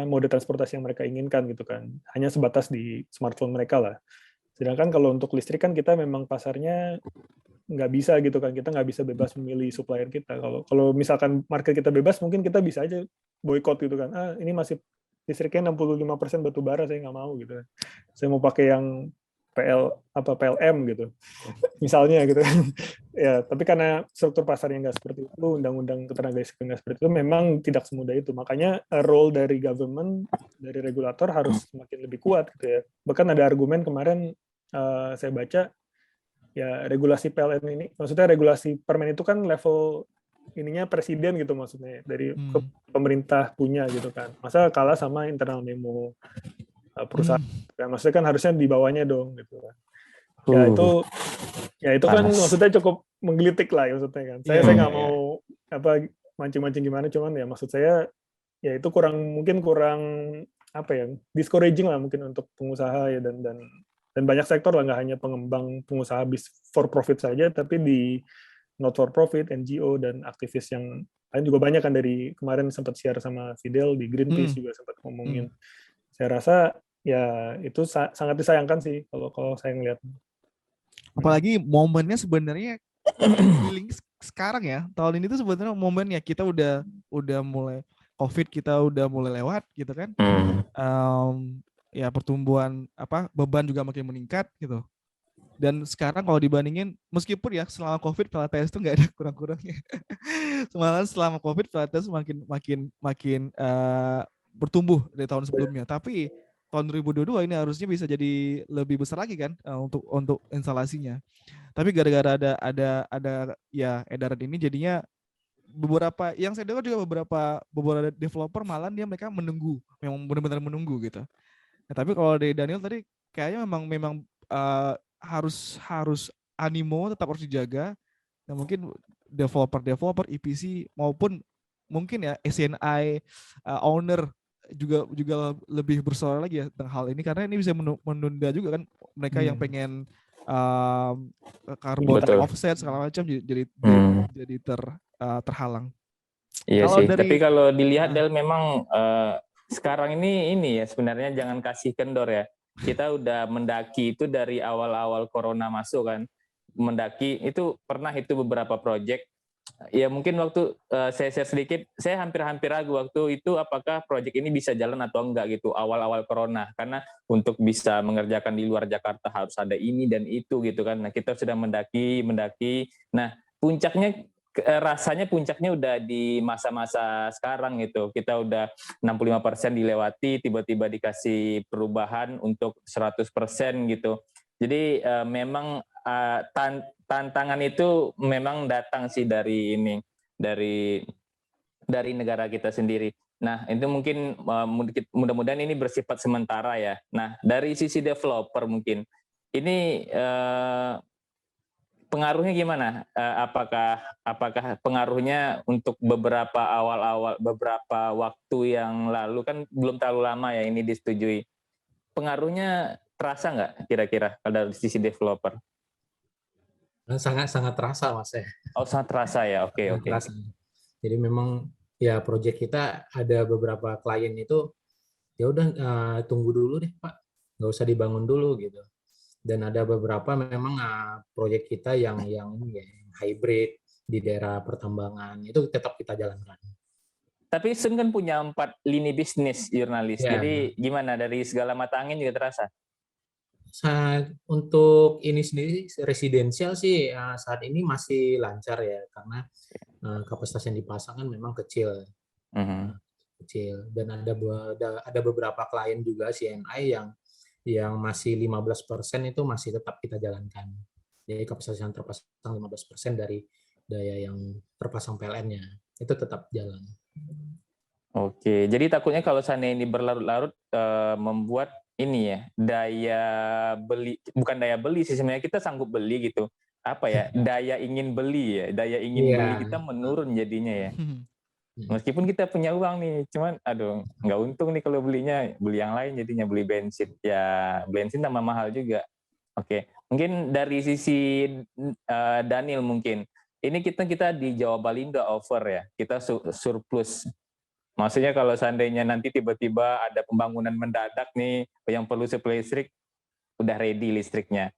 mode transportasi yang mereka inginkan gitu kan, hanya sebatas di smartphone mereka lah. Sedangkan kalau untuk listrik kan kita memang pasarnya nggak bisa gitu kan, kita nggak bisa bebas memilih supplier kita. Kalau misalkan market kita bebas, mungkin kita bisa aja boykot gitu kan, ini masih listriknya 65% batu bara, saya nggak mau gitu. Saya mau pakai yang PLM gitu, misalnya gitu. Ya, tapi karena struktur pasarnya nggak seperti itu, undang-undang ketenagalistrikan nggak seperti itu, memang tidak semudah itu. Makanya role dari government, dari regulator harus semakin lebih kuat gitu ya. Bahkan ada argumen kemarin saya baca, ya regulasi PLN ini, maksudnya regulasi permen itu kan level ininya presiden gitu, maksudnya dari pemerintah punya gitu kan. Masa kalah sama internal memo perusahaan? Maksudnya kan harusnya di bawahnya dong gitu kan. Ya itu kan maksudnya cukup menggelitik lah ya, maksudnya kan. Saya nggak mau mancing-mancing gimana, cuman ya maksud saya ya itu kurang discouraging lah mungkin untuk pengusaha ya, dan banyak sektor lah, nggak hanya pengembang pengusaha for profit saja, tapi di not for profit, NGO dan aktivis yang lain juga banyak kan. Dari kemarin sempat share sama Fidel di Greenpeace juga sempat ngomongin. Saya rasa ya itu sangat disayangkan sih kalau saya ngelihat. Apalagi momennya sebenarnya feeling sekarang ya, tahun ini tuh sebenarnya momennya kita udah mulai COVID, kita udah mulai lewat gitu kan. Ya pertumbuhan beban juga makin meningkat gitu. Dan sekarang kalau dibandingin, meskipun ya selama COVID PLTS itu nggak ada kurang-kurangnya. Malah selama COVID PLTS makin bertumbuh dari tahun sebelumnya. Tapi tahun 2022 ini harusnya bisa jadi lebih besar lagi kan untuk instalasinya. Tapi gara-gara ada ya edaran ini, jadinya beberapa yang saya dengar juga beberapa developer malah mereka menunggu, memang benar-benar menunggu gitu. Nah, tapi kalau dari Daniel tadi kayaknya memang harus animo tetap harus dijaga. Nah, mungkin developer EPC maupun mungkin ya SNI owner juga lebih bersuara lagi ya tentang hal ini, karena ini bisa menunda juga kan mereka yang pengen carbon offset segala macam jadi terhalang. Iya sih. Tapi kalau dilihat Del, memang sekarang ini ya sebenarnya jangan kasih kendor ya. Kita udah mendaki itu dari awal-awal corona masuk kan. Mendaki itu pernah itu beberapa proyek. Ya mungkin waktu saya share sedikit, saya hampir ragu waktu itu apakah proyek ini bisa jalan atau enggak gitu awal-awal corona, karena untuk bisa mengerjakan di luar Jakarta harus ada ini dan itu gitu kan. Nah kita sudah mendaki. Nah rasanya puncaknya udah di masa-masa sekarang gitu. Kita udah 65% dilewati, tiba-tiba dikasih perubahan untuk 100% gitu. Jadi memang tantangan itu memang datang sih dari negara kita sendiri. Nah, itu mungkin mudah-mudahan ini bersifat sementara ya. Nah, dari sisi developer mungkin ini pengaruhnya gimana? Apakah pengaruhnya untuk beberapa beberapa waktu yang lalu, kan belum terlalu lama ya ini disetujui. Pengaruhnya terasa nggak kira-kira kalau dari sisi developer? Sangat terasa, Mas ya. Oh, sangat terasa ya. Oke. Terasa. Jadi memang ya proyek kita ada beberapa klien itu ya udah tunggu dulu deh Pak, nggak usah dibangun dulu gitu. Dan ada beberapa memang proyek kita yang hybrid di daerah pertambangan itu tetap kita jalankan. Tapi Sun kan punya 4 lini bisnis, jurnalis. Ya. Jadi gimana dari segala mata angin juga terasa? Untuk ini sendiri residensial sih saat ini masih lancar ya, karena kapasitas yang dipasang kan memang kecil. Kecil, dan ada beberapa klien juga CNI yang masih 15% itu masih tetap kita jalankan. Jadi kapasitas yang terpasang 15% dari daya yang terpasang PLN-nya itu tetap jalan. Oke, jadi takutnya kalau seandainya ini berlarut-larut membuat ini ya, bukan daya beli sih, sebenarnya kita sanggup beli gitu. Apa ya, daya ingin beli ya, daya ingin beli kita menurun jadinya ya. Meskipun kita punya uang nih, cuman aduh nggak untung nih kalau beli yang lain, jadinya beli bensin. Ya bensin tambah mahal juga. Oke, mungkin dari sisi Daniel mungkin. Ini kita di Jawa Bali udah over ya, kita surplus. Maksudnya kalau seandainya nanti tiba-tiba ada pembangunan mendadak nih yang perlu supply listrik, udah ready listriknya.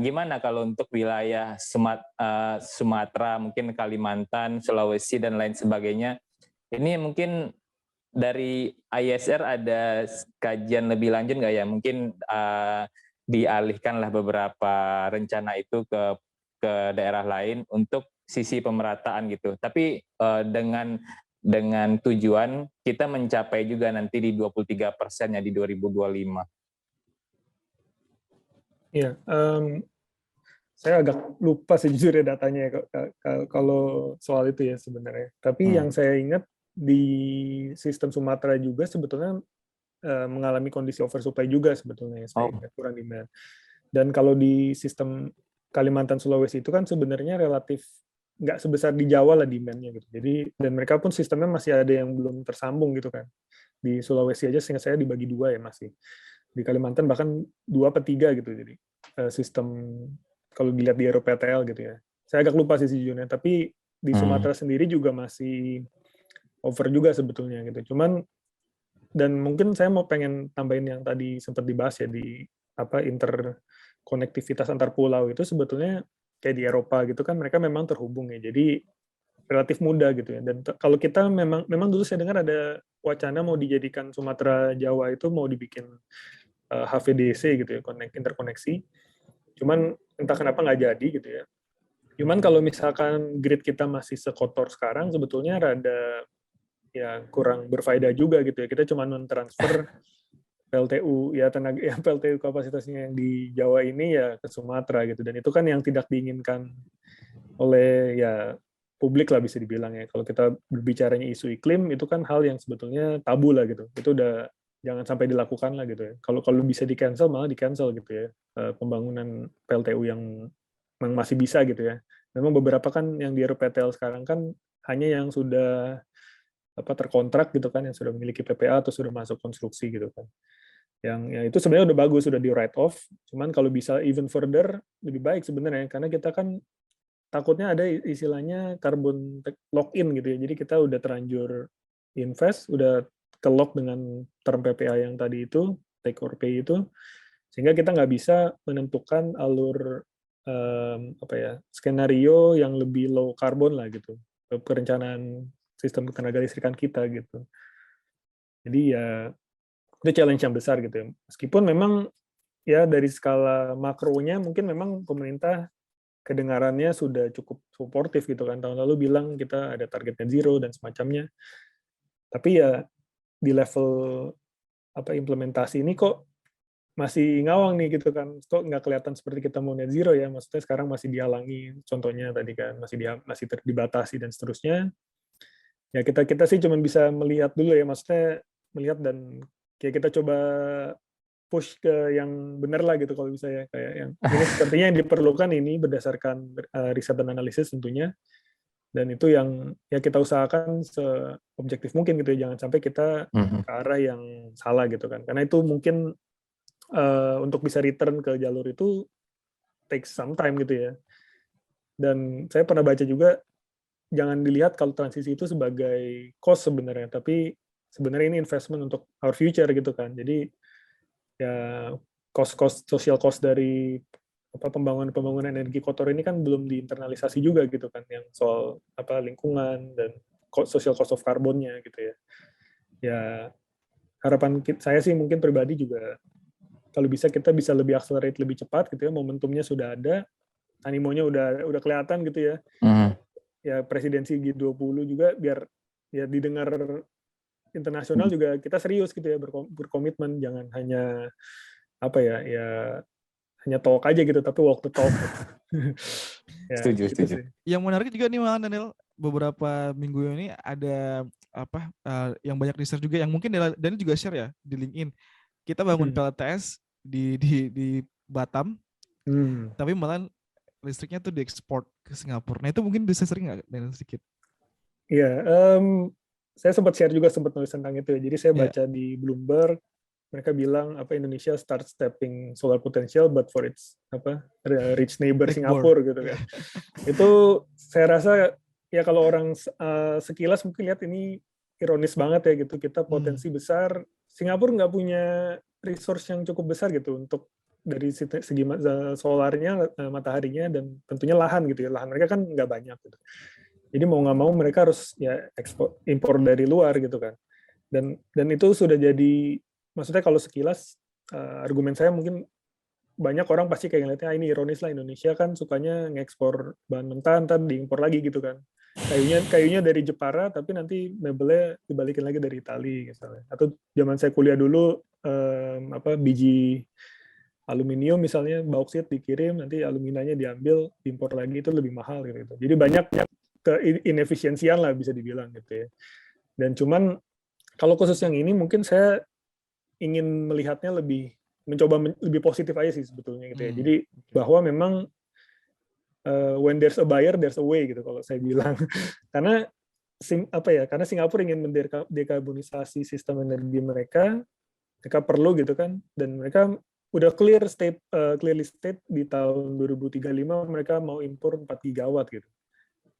Gimana kalau untuk wilayah Sumatera, mungkin Kalimantan, Sulawesi, dan lain sebagainya? Ini mungkin dari ISR ada kajian lebih lanjut nggak ya? Mungkin dialihkanlah beberapa rencana itu ke daerah lain untuk sisi pemerataan gitu. Tapi dengan tujuan kita mencapai juga nanti di 23% ya di 2025. Iya, saya agak lupa sejujurnya datanya ya, kalau soal itu ya sebenarnya. Tapi yang saya ingat di sistem Sumatera juga sebetulnya mengalami kondisi oversupply juga sebetulnya, saya ingat, kurang demand. Dan kalau di sistem Kalimantan Sulawesi itu kan sebenarnya relatif nggak sebesar di Jawa lah demand-nya gitu. Jadi dan mereka pun sistemnya masih ada yang belum tersambung gitu kan. Di Sulawesi aja seingat saya dibagi 2 ya masih. Di Kalimantan bahkan 2 atau 3 gitu. Jadi sistem kalau dilihat di RPTL gitu ya. Saya agak lupa sih sejujurnya, tapi di Sumatera sendiri juga masih over juga sebetulnya gitu. Cuman dan mungkin saya mau pengen tambahin yang tadi sempat dibahas ya di interkonektivitas antar pulau itu sebetulnya kayak di Eropa gitu kan mereka memang terhubung ya, jadi relatif mudah gitu ya. Dan kalau kita memang dulu saya dengar ada wacana mau dijadikan Sumatera Jawa itu mau dibikin HVDC gitu ya, interkoneksi. Cuman entah kenapa nggak jadi gitu ya. Cuman kalau misalkan grid kita masih sekotor sekarang sebetulnya rada ya kurang berfaedah juga gitu ya. Kita cuma mentransfer PLTU ya PLTU kapasitasnya yang di Jawa ini ya ke Sumatera gitu, dan itu kan yang tidak diinginkan oleh ya publik lah bisa dibilang ya. Kalau kita berbicaranya isu iklim itu kan hal yang sebetulnya tabu lah gitu. Itu udah jangan sampai dilakukan lah gitu ya. Kalau bisa di cancel malah di cancel gitu ya pembangunan PLTU yang masih bisa gitu ya. Memang beberapa kan yang di RPTL sekarang kan hanya yang sudah terkontrak gitu kan, yang sudah memiliki PPA atau sudah masuk konstruksi gitu kan. Yang ya itu sebenarnya udah bagus, sudah di write off. Cuman kalau bisa even further lebih baik sebenarnya, karena kita kan takutnya ada istilahnya carbon lock in gitu ya. Jadi kita udah terlanjur invest, udah ke lock dengan term PPA yang tadi itu, take or pay itu, sehingga kita nggak bisa menentukan alur skenario yang lebih low carbon lah gitu, perencanaan sistem ketenaga listrikan kita gitu. Jadi ya itu challenge yang besar gitu ya. Meskipun memang ya dari skala makronya mungkin memang pemerintah kedengarannya sudah cukup suportif gitu kan. Tahun lalu bilang kita ada target net zero dan semacamnya. Tapi ya di level implementasi ini kok masih ngawang nih gitu kan. Kok nggak kelihatan seperti kita mau net zero ya. Maksudnya sekarang masih dihalangi, contohnya tadi kan masih dibatasi dan seterusnya. Ya kita sih cuma bisa melihat dulu ya, maksudnya melihat dan kayak kita coba push ke yang benar lah gitu kalau bisa ya, kayak yang ini sepertinya yang diperlukan ini berdasarkan riset dan analisis tentunya, dan itu yang ya kita usahakan seobjektif mungkin gitu ya, jangan sampai kita ke arah yang salah gitu kan, karena itu mungkin untuk bisa return ke jalur itu takes some time gitu ya. Dan saya pernah baca juga, jangan dilihat kalau transisi itu sebagai cost sebenarnya, tapi sebenarnya ini investment untuk our future gitu kan. Jadi ya social cost dari pembangunan energi kotor ini kan belum diinternalisasi juga gitu kan, yang soal lingkungan dan social cost of carbonnya gitu ya. Ya harapan saya sih mungkin pribadi juga kalau bisa kita bisa lebih accelerate lebih cepat gitu ya, momentumnya sudah ada, animonya udah kelihatan gitu ya. Ya presidensi G20 juga biar ya didengar internasional juga kita serius gitu ya, berkomitmen, jangan hanya hanya talk aja gitu, tapi walk the talk. Ya, setuju. Sih. Yang menarik juga nih Bang Daniel, beberapa minggu ini ada yang banyak research juga yang mungkin Daniel juga share ya di LinkedIn. Kita bangun PLTS di Batam, tapi malah listriknya tuh diekspor ke Singapura. Nah itu mungkin bisa sering nggak Daniel sedikit? Iya, saya sempat share juga, sempat nulis tentang itu ya. Jadi saya baca di Bloomberg, mereka bilang Indonesia start stepping solar potential but for its rich neighbor Singapura gitu kan. Itu saya rasa ya kalau orang sekilas mungkin lihat ini ironis banget ya gitu, kita potensi besar, Singapura nggak punya resource yang cukup besar gitu untuk dari segi solarnya, mataharinya, dan tentunya lahan gitu ya. Lahan mereka kan nggak banyak gitu. Jadi mau nggak mau mereka harus ya impor dari luar gitu kan. Dan itu sudah jadi, maksudnya kalau sekilas argumen saya mungkin banyak orang pasti kayak ngeliatnya ini ironis lah, Indonesia kan sukanya ngekspor bahan mentah ntar diimpor lagi gitu kan. Kayunya dari Jepara tapi nanti mebelnya dibalikin lagi dari Itali misalnya. Atau zaman saya kuliah dulu biji aluminium misalnya, bauksit dikirim, nanti aluminanya diambil, diimpor lagi, itu lebih mahal gitu. Jadi banyak inefisiensian lah bisa dibilang gitu ya. Dan cuman kalau khusus yang ini mungkin saya ingin melihatnya mencoba lebih positif aja sih sebetulnya gitu ya. Jadi bahwa memang when there's a buyer there's a way gitu kalau saya bilang. Karena karena Singapura ingin mendekarbonisasi sistem energi mereka perlu gitu kan, dan mereka udah clearly state di tahun 2035 mereka mau impor 4 gigawatt gitu.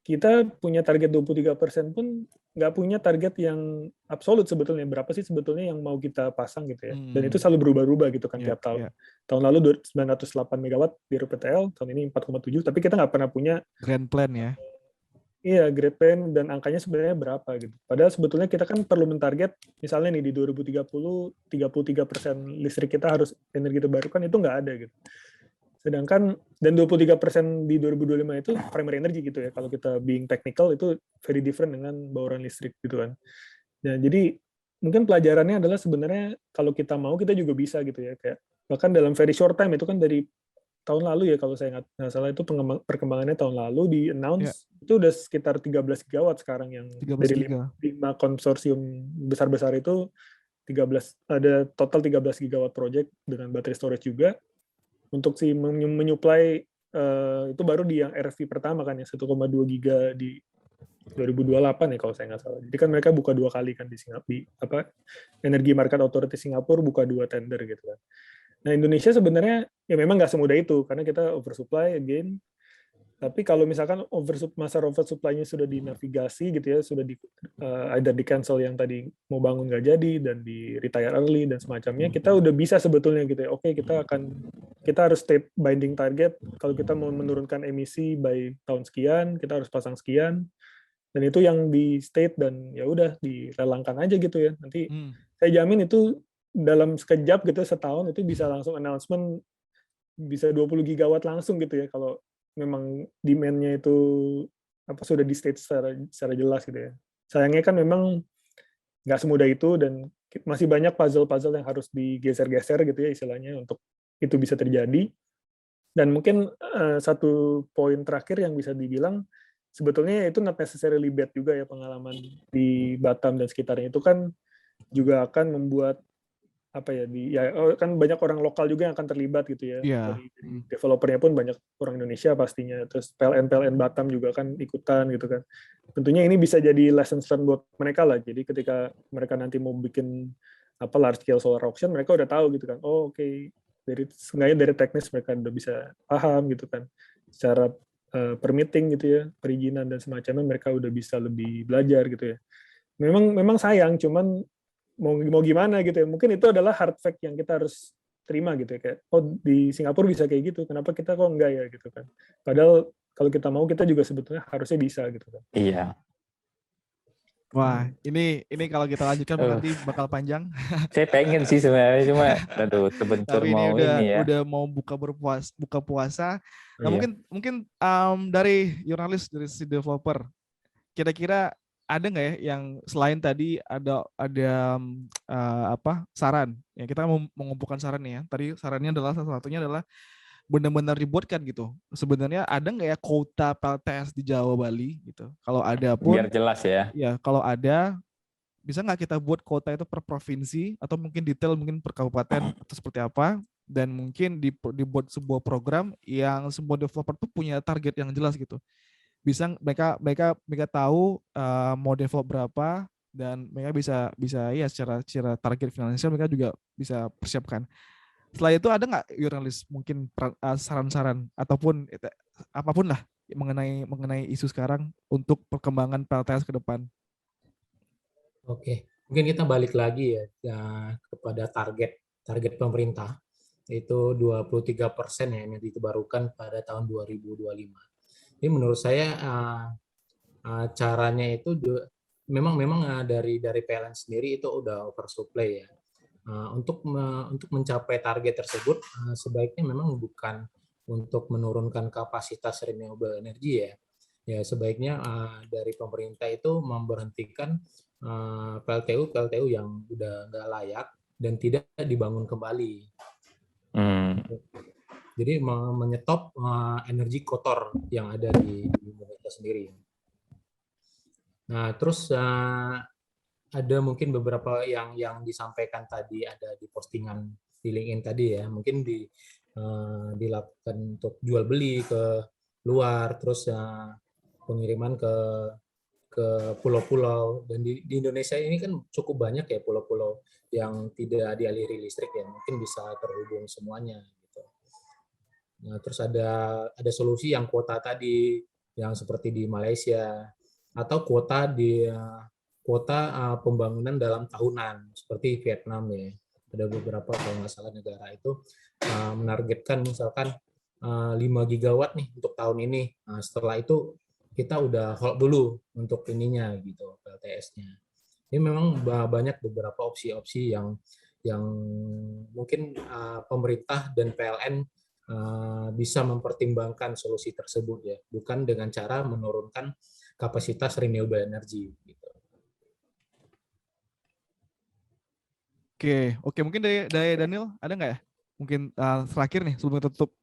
Kita punya target 23% pun nggak punya target yang absolut sebetulnya. Berapa sih sebetulnya yang mau kita pasang gitu ya. Dan itu selalu berubah-ubah gitu kan tiap tahun. Tahun lalu 908 megawatt di RPTL, tahun ini 4,7, tapi kita nggak pernah punya grand plan ya. Iya, great plan, dan angkanya sebenarnya berapa gitu. Padahal sebetulnya kita kan perlu mentarget, misalnya nih di 2030, 33% listrik kita harus energi terbarukan, itu nggak ada gitu. Sedangkan, dan 23% di 2025 itu primary energy gitu ya, kalau kita being technical itu very different dengan bauran listrik gitu kan. Nah, jadi mungkin pelajarannya adalah sebenarnya kalau kita mau, kita juga bisa gitu ya, kayak bahkan dalam very short time, itu kan dari tahun lalu ya kalau saya nggak salah, itu perkembangannya tahun lalu di announce itu udah sekitar 13 gigawatt sekarang, yang dari 5 konsorsium besar-besar itu 13, ada total 13 gigawatt project dengan battery storage juga untuk menyuplai itu baru di yang RFP pertama kan ya, 1,2 giga di 2028 ya kalau saya nggak salah. Jadi kan mereka buka 2 kali kan di Singapura, Energy Market Authority Singapura buka 2 tender gitu kan. Nah, Indonesia sebenarnya ya memang nggak semudah itu karena kita oversupply again. Tapi kalau misalkan masa oversupply-nya sudah dinavigasi gitu ya, sudah either di cancel yang tadi mau bangun nggak jadi dan di retire early dan semacamnya, kita udah bisa sebetulnya gitu ya. Oke, kita harus state binding target. Kalau kita mau menurunkan emisi by tahun sekian, kita harus pasang sekian. Dan itu yang di state dan ya udah dilelangkan aja gitu ya. Nanti saya jamin itu dalam sekejap gitu, setahun itu bisa langsung announcement bisa 20 gigawatt langsung gitu ya, kalau memang demand-nya itu sudah di state secara jelas gitu ya. Sayangnya kan memang nggak semudah itu dan masih banyak puzzle-puzzle yang harus digeser-geser gitu ya istilahnya untuk itu bisa terjadi. Dan mungkin satu poin terakhir yang bisa dibilang, sebetulnya itu not necessarily bad juga ya, pengalaman di Batam dan sekitarnya itu kan juga akan membuat kan banyak orang lokal juga yang akan terlibat gitu ya. Iya. Dari developernya pun banyak orang Indonesia pastinya. Terus PLN Batam juga kan ikutan gitu kan. Tentunya ini bisa jadi lessons learned buat mereka lah. Jadi ketika mereka nanti mau bikin large scale solar auction, mereka udah tahu gitu kan. Oh oke. Seenggaknya dari teknis mereka udah bisa paham gitu kan. Secara permitting gitu ya, perizinan dan semacamnya mereka udah bisa lebih belajar gitu ya. Memang sayang, cuman mau gimana gitu ya. Mungkin itu adalah hard fact yang kita harus terima gitu ya. Kayak, di Singapura bisa kayak gitu, kenapa kita kok enggak ya gitu kan. Padahal kalau kita mau, kita juga sebetulnya harusnya bisa gitu kan. Iya. Wah, ini kalau kita lanjutkan berarti bakal panjang. Saya pengen sih sebenarnya, cuma aduh terbentur mau ini ya. Udah mau buka puasa. Nah, mungkin dari jurnalis, dari si developer, kira-kira ada nggak ya yang selain tadi ada saran? Ya, kita mau mengumpulkan saran nih ya. Tadi sarannya adalah salah satunya adalah benar-benar dibuatkan gitu. Sebenarnya ada nggak ya kuota PLTS di Jawa Bali gitu? Kalau ada pun biar jelas ya. Ya, kalau ada, bisa nggak kita buat kuota itu per provinsi atau mungkin detail mungkin per kabupaten atau seperti apa? Dan mungkin dibuat sebuah program yang semua developer tuh punya target yang jelas gitu. Bisa mereka tahu mau develop berapa, dan mereka bisa ya secara target finansial mereka juga bisa persiapkan. Setelah itu ada nggak jurnalis mungkin saran-saran ataupun apapun lah mengenai isu sekarang untuk perkembangan PLTS ke depan? Oke, mungkin kita balik lagi ya kepada target pemerintah, itu 23% ya yang ditebarukan pada tahun 2025. Jadi menurut saya caranya itu memang dari PLN sendiri itu udah oversupply ya. Untuk mencapai target tersebut sebaiknya memang bukan untuk menurunkan kapasitas renewable energy ya. Ya sebaiknya dari pemerintah itu memberhentikan PLTU yang udah nggak layak dan tidak dibangun kembali. Jadi menyetop energi kotor yang ada di Indonesia sendiri. Nah terus ada mungkin beberapa yang disampaikan tadi, ada di postingan di LinkedIn tadi ya, mungkin dilakukan untuk jual beli ke luar, terus pengiriman ke pulau-pulau. Dan di Indonesia ini kan cukup banyak ya pulau-pulau yang tidak dialiri listrik ya, mungkin bisa terhubung semuanya gitu. Nah, terus ada solusi yang kuota tadi yang seperti di Malaysia, atau kuota pembangunan dalam tahunan seperti Vietnam ya. Ada beberapa kalau nggak salah negara itu menargetkan misalkan 5 gigawatt nih untuk tahun ini. Nah, setelah itu kita udah hold dulu untuk ininya gitu, PLTS-nya. Ini memang banyak beberapa opsi-opsi yang mungkin pemerintah dan PLN bisa mempertimbangkan solusi tersebut ya, bukan dengan cara menurunkan kapasitas renewable energy gitu. Oke, mungkin dari Daniel ada nggak ya? Mungkin terakhir nih sebelum tutup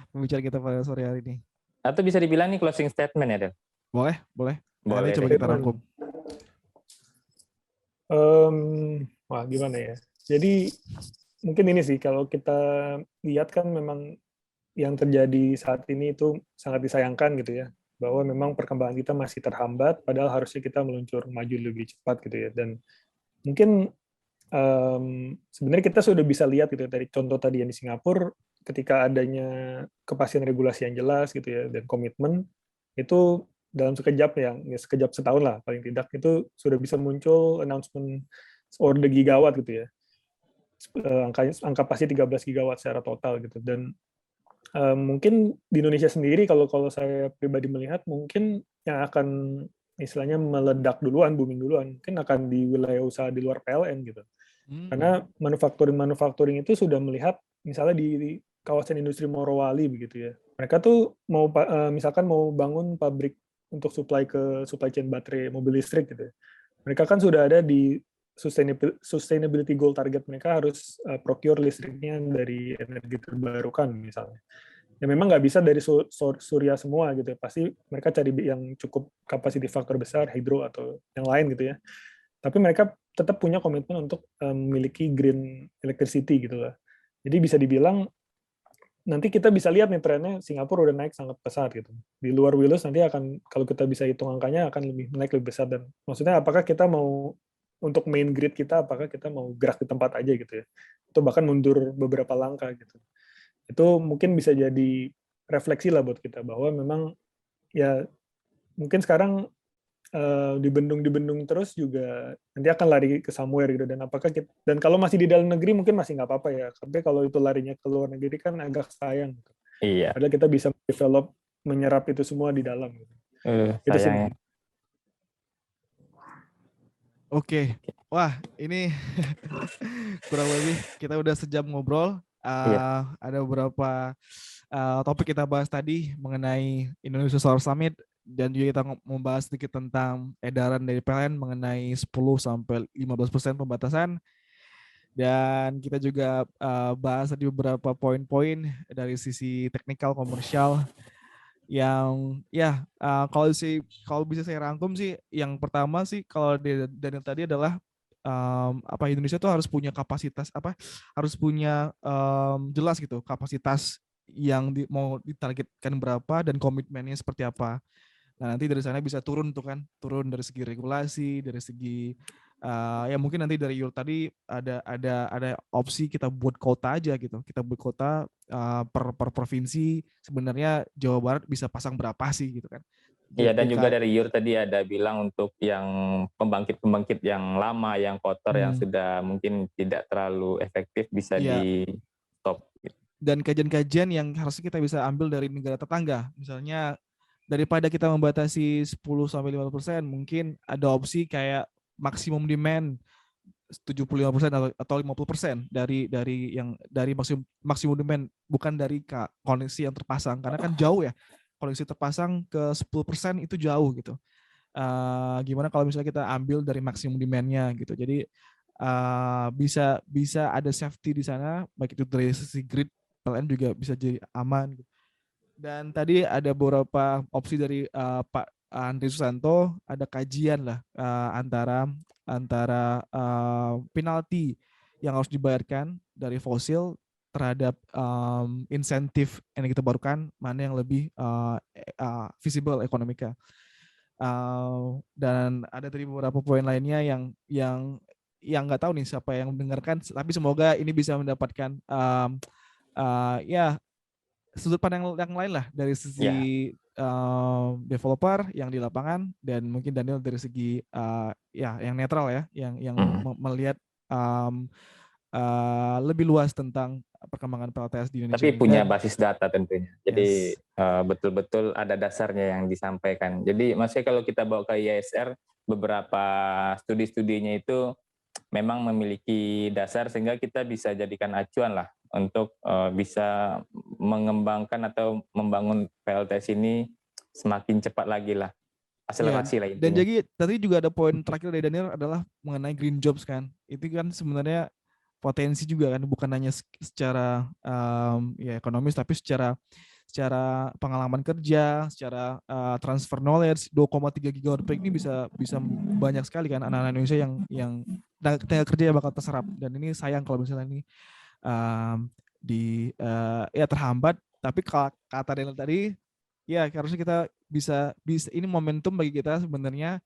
pembicaraan kita pada sore hari ini. Atau bisa dibilang nih closing statement ya, Del? Boleh. Nanti coba kita rangkum. Wah, gimana ya? Jadi mungkin ini sih, kalau kita lihat kan memang yang terjadi saat ini itu sangat disayangkan gitu ya, bahwa memang perkembangan kita masih terhambat, padahal harusnya kita meluncur maju lebih cepat gitu ya. Dan mungkin sebenarnya kita sudah bisa lihat gitu dari contoh tadi yang di Singapura, ketika adanya kepastian regulasi yang jelas gitu ya dan komitmen, itu dalam sekejap sekejap setahun lah paling tidak, itu sudah bisa muncul announcement order gigawatt gitu ya. Angka pasti 13 gigawatt secara total gitu. Dan mungkin di Indonesia sendiri kalau saya pribadi melihat, mungkin yang akan istilahnya meledak duluan, booming duluan, mungkin akan di wilayah usaha di luar PLN gitu. Karena manufacturing itu sudah melihat, misalnya di kawasan industri Morowali begitu ya, mereka tuh misalkan mau bangun pabrik untuk supply chain baterai mobil listrik gitu ya. Mereka kan sudah ada di sustainability goal, target mereka harus procure listriknya dari energi terbarukan misalnya. Ya memang nggak bisa dari surya semua gitu ya, pasti mereka cari yang cukup capacity factor besar, hidro atau yang lain gitu ya. Tapi mereka tetap punya komitmen untuk memiliki green electricity gitu lah. Jadi bisa dibilang nanti kita bisa lihat nih trennya Singapura udah naik sangat besar gitu. Di luar Wilus nanti akan, kalau kita bisa hitung angkanya, akan naik lebih besar. Dan maksudnya apakah kita mau, untuk main grid kita, apakah kita mau gerak di tempat aja gitu ya, atau bahkan mundur beberapa langkah gitu. Itu mungkin bisa jadi refleksi lah buat kita, bahwa memang ya mungkin sekarang dibendung terus juga nanti akan lari ke somewhere gitu. Dan apakah kita, dan kalau masih di dalam negeri mungkin masih nggak apa-apa ya, tapi kalau itu larinya ke luar negeri kan agak sayang gitu. Iya. Padahal kita bisa develop, menyerap itu semua di dalam gitu. Itu sayangnya. Oke. Wah, ini kurang lebih kita udah sejam ngobrol. Ada beberapa topik kita bahas tadi mengenai Indonesia Solar Summit, dan juga kita membahas sedikit tentang edaran dari PLN mengenai 10-15% pembatasan. Dan kita juga bahas tadi beberapa poin-poin dari sisi teknikal, komersial, yang ya kalau bisa saya rangkum sih, yang pertama sih kalau dari tadi adalah Indonesia tuh harus punya kapasitas, harus punya jelas gitu kapasitas yang mau ditargetkan berapa dan komitmennya seperti apa. Nah, nanti dari sana bisa turun dari segi regulasi, dari segi ya mungkin nanti dari Yul tadi ada opsi kita buat kota aja gitu. Kita buat kota per provinsi, sebenarnya Jawa Barat bisa pasang berapa sih gitu kan. Iya, dan juga dari Yur tadi ada bilang untuk yang pembangkit yang lama, yang kotor, yang sudah mungkin tidak terlalu efektif bisa di stop. Dan kajian-kajian yang harusnya kita bisa ambil dari negara tetangga, misalnya daripada kita membatasi 10-15%, mungkin ada opsi kayak maksimum demand 75% atau 50% dari maksimum demand, bukan dari koneksi yang terpasang, karena kan jauh ya, koneksi terpasang ke 10% itu jauh gitu. Gimana kalau misalnya kita ambil dari maksimum demand-nya gitu. Jadi bisa ada safety di sana, baik itu dari sisi grid, PLN juga bisa jadi aman gitu. Dan tadi ada beberapa opsi dari Pak Andri Susanto, ada kajian lah antara penalti yang harus dibayarkan dari fosil terhadap insentif energi terbarukan, mana yang lebih visible ekonomika. Dan ada tadi beberapa poin lainnya yang nggak tahu nih siapa yang mendengarkan, tapi semoga ini bisa mendapatkan sudut pandang yang lain lah dari sisi developer yang di lapangan, dan mungkin Daniel dari segi yang netral ya, yang melihat lebih luas tentang perkembangan PLTS di Indonesia. Tapi punya basis data tentunya. Jadi betul-betul ada dasarnya yang disampaikan. Jadi maksudnya kalau kita bawa ke IISR, beberapa studi-studinya itu memang memiliki dasar sehingga kita bisa jadikan acuan lah untuk bisa mengembangkan atau membangun PLTS ini semakin cepat lagi lah, akselerasi lah intinya. Dan jadi tadi juga ada poin terakhir dari Daniel adalah mengenai green jobs kan. Itu kan sebenarnya potensi juga kan, bukan hanya secara ekonomis, tapi secara pengalaman kerja, secara transfer knowledge. 2,3 gigawatt peak ini bisa banyak sekali kan anak-anak Indonesia yang tenaga kerja yang bakal terserap. Dan ini sayang kalau misalnya ini terhambat. Tapi kata Daniel tadi, ya harusnya kita bisa ini momentum bagi kita sebenarnya,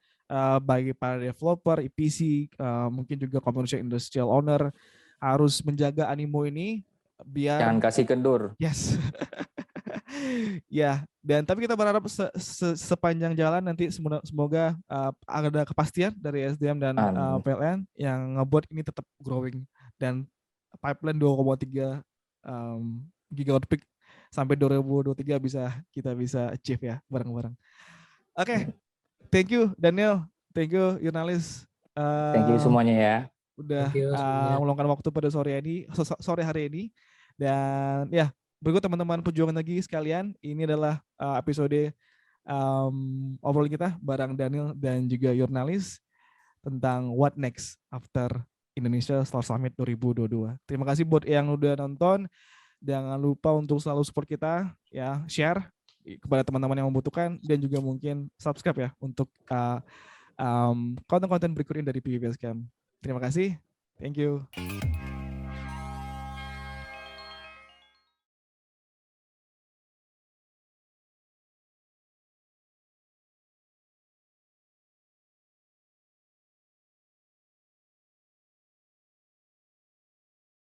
bagi para developer, EPC, mungkin juga commercial industrial owner, harus menjaga animo ini biar jangan kasih kendur. Yes. Ya, dan tapi kita berharap sepanjang jalan nanti semoga ada kepastian dari SDM dan PLN yang ngebuat ini tetap growing, dan pipeline 2,3 gigawatt peak sampai 2023 kita bisa achieve ya bareng-bareng. Oke. Thank you Daniel, thank you jurnalis. Thank you semuanya ya. Udah meluangkan waktu pada sore hari ini. Dan ya, berikut teman-teman perjuangan lagi sekalian, ini adalah episode obrolan kita bareng Daniel dan juga jurnalis tentang what next after Indonesia Solar Summit 2022. Terima kasih buat yang udah nonton. Jangan lupa untuk selalu support kita, ya, share kepada teman-teman yang membutuhkan, dan juga mungkin subscribe ya untuk konten-konten berikutnya dari PB Basecamp. Terima kasih. Thank you.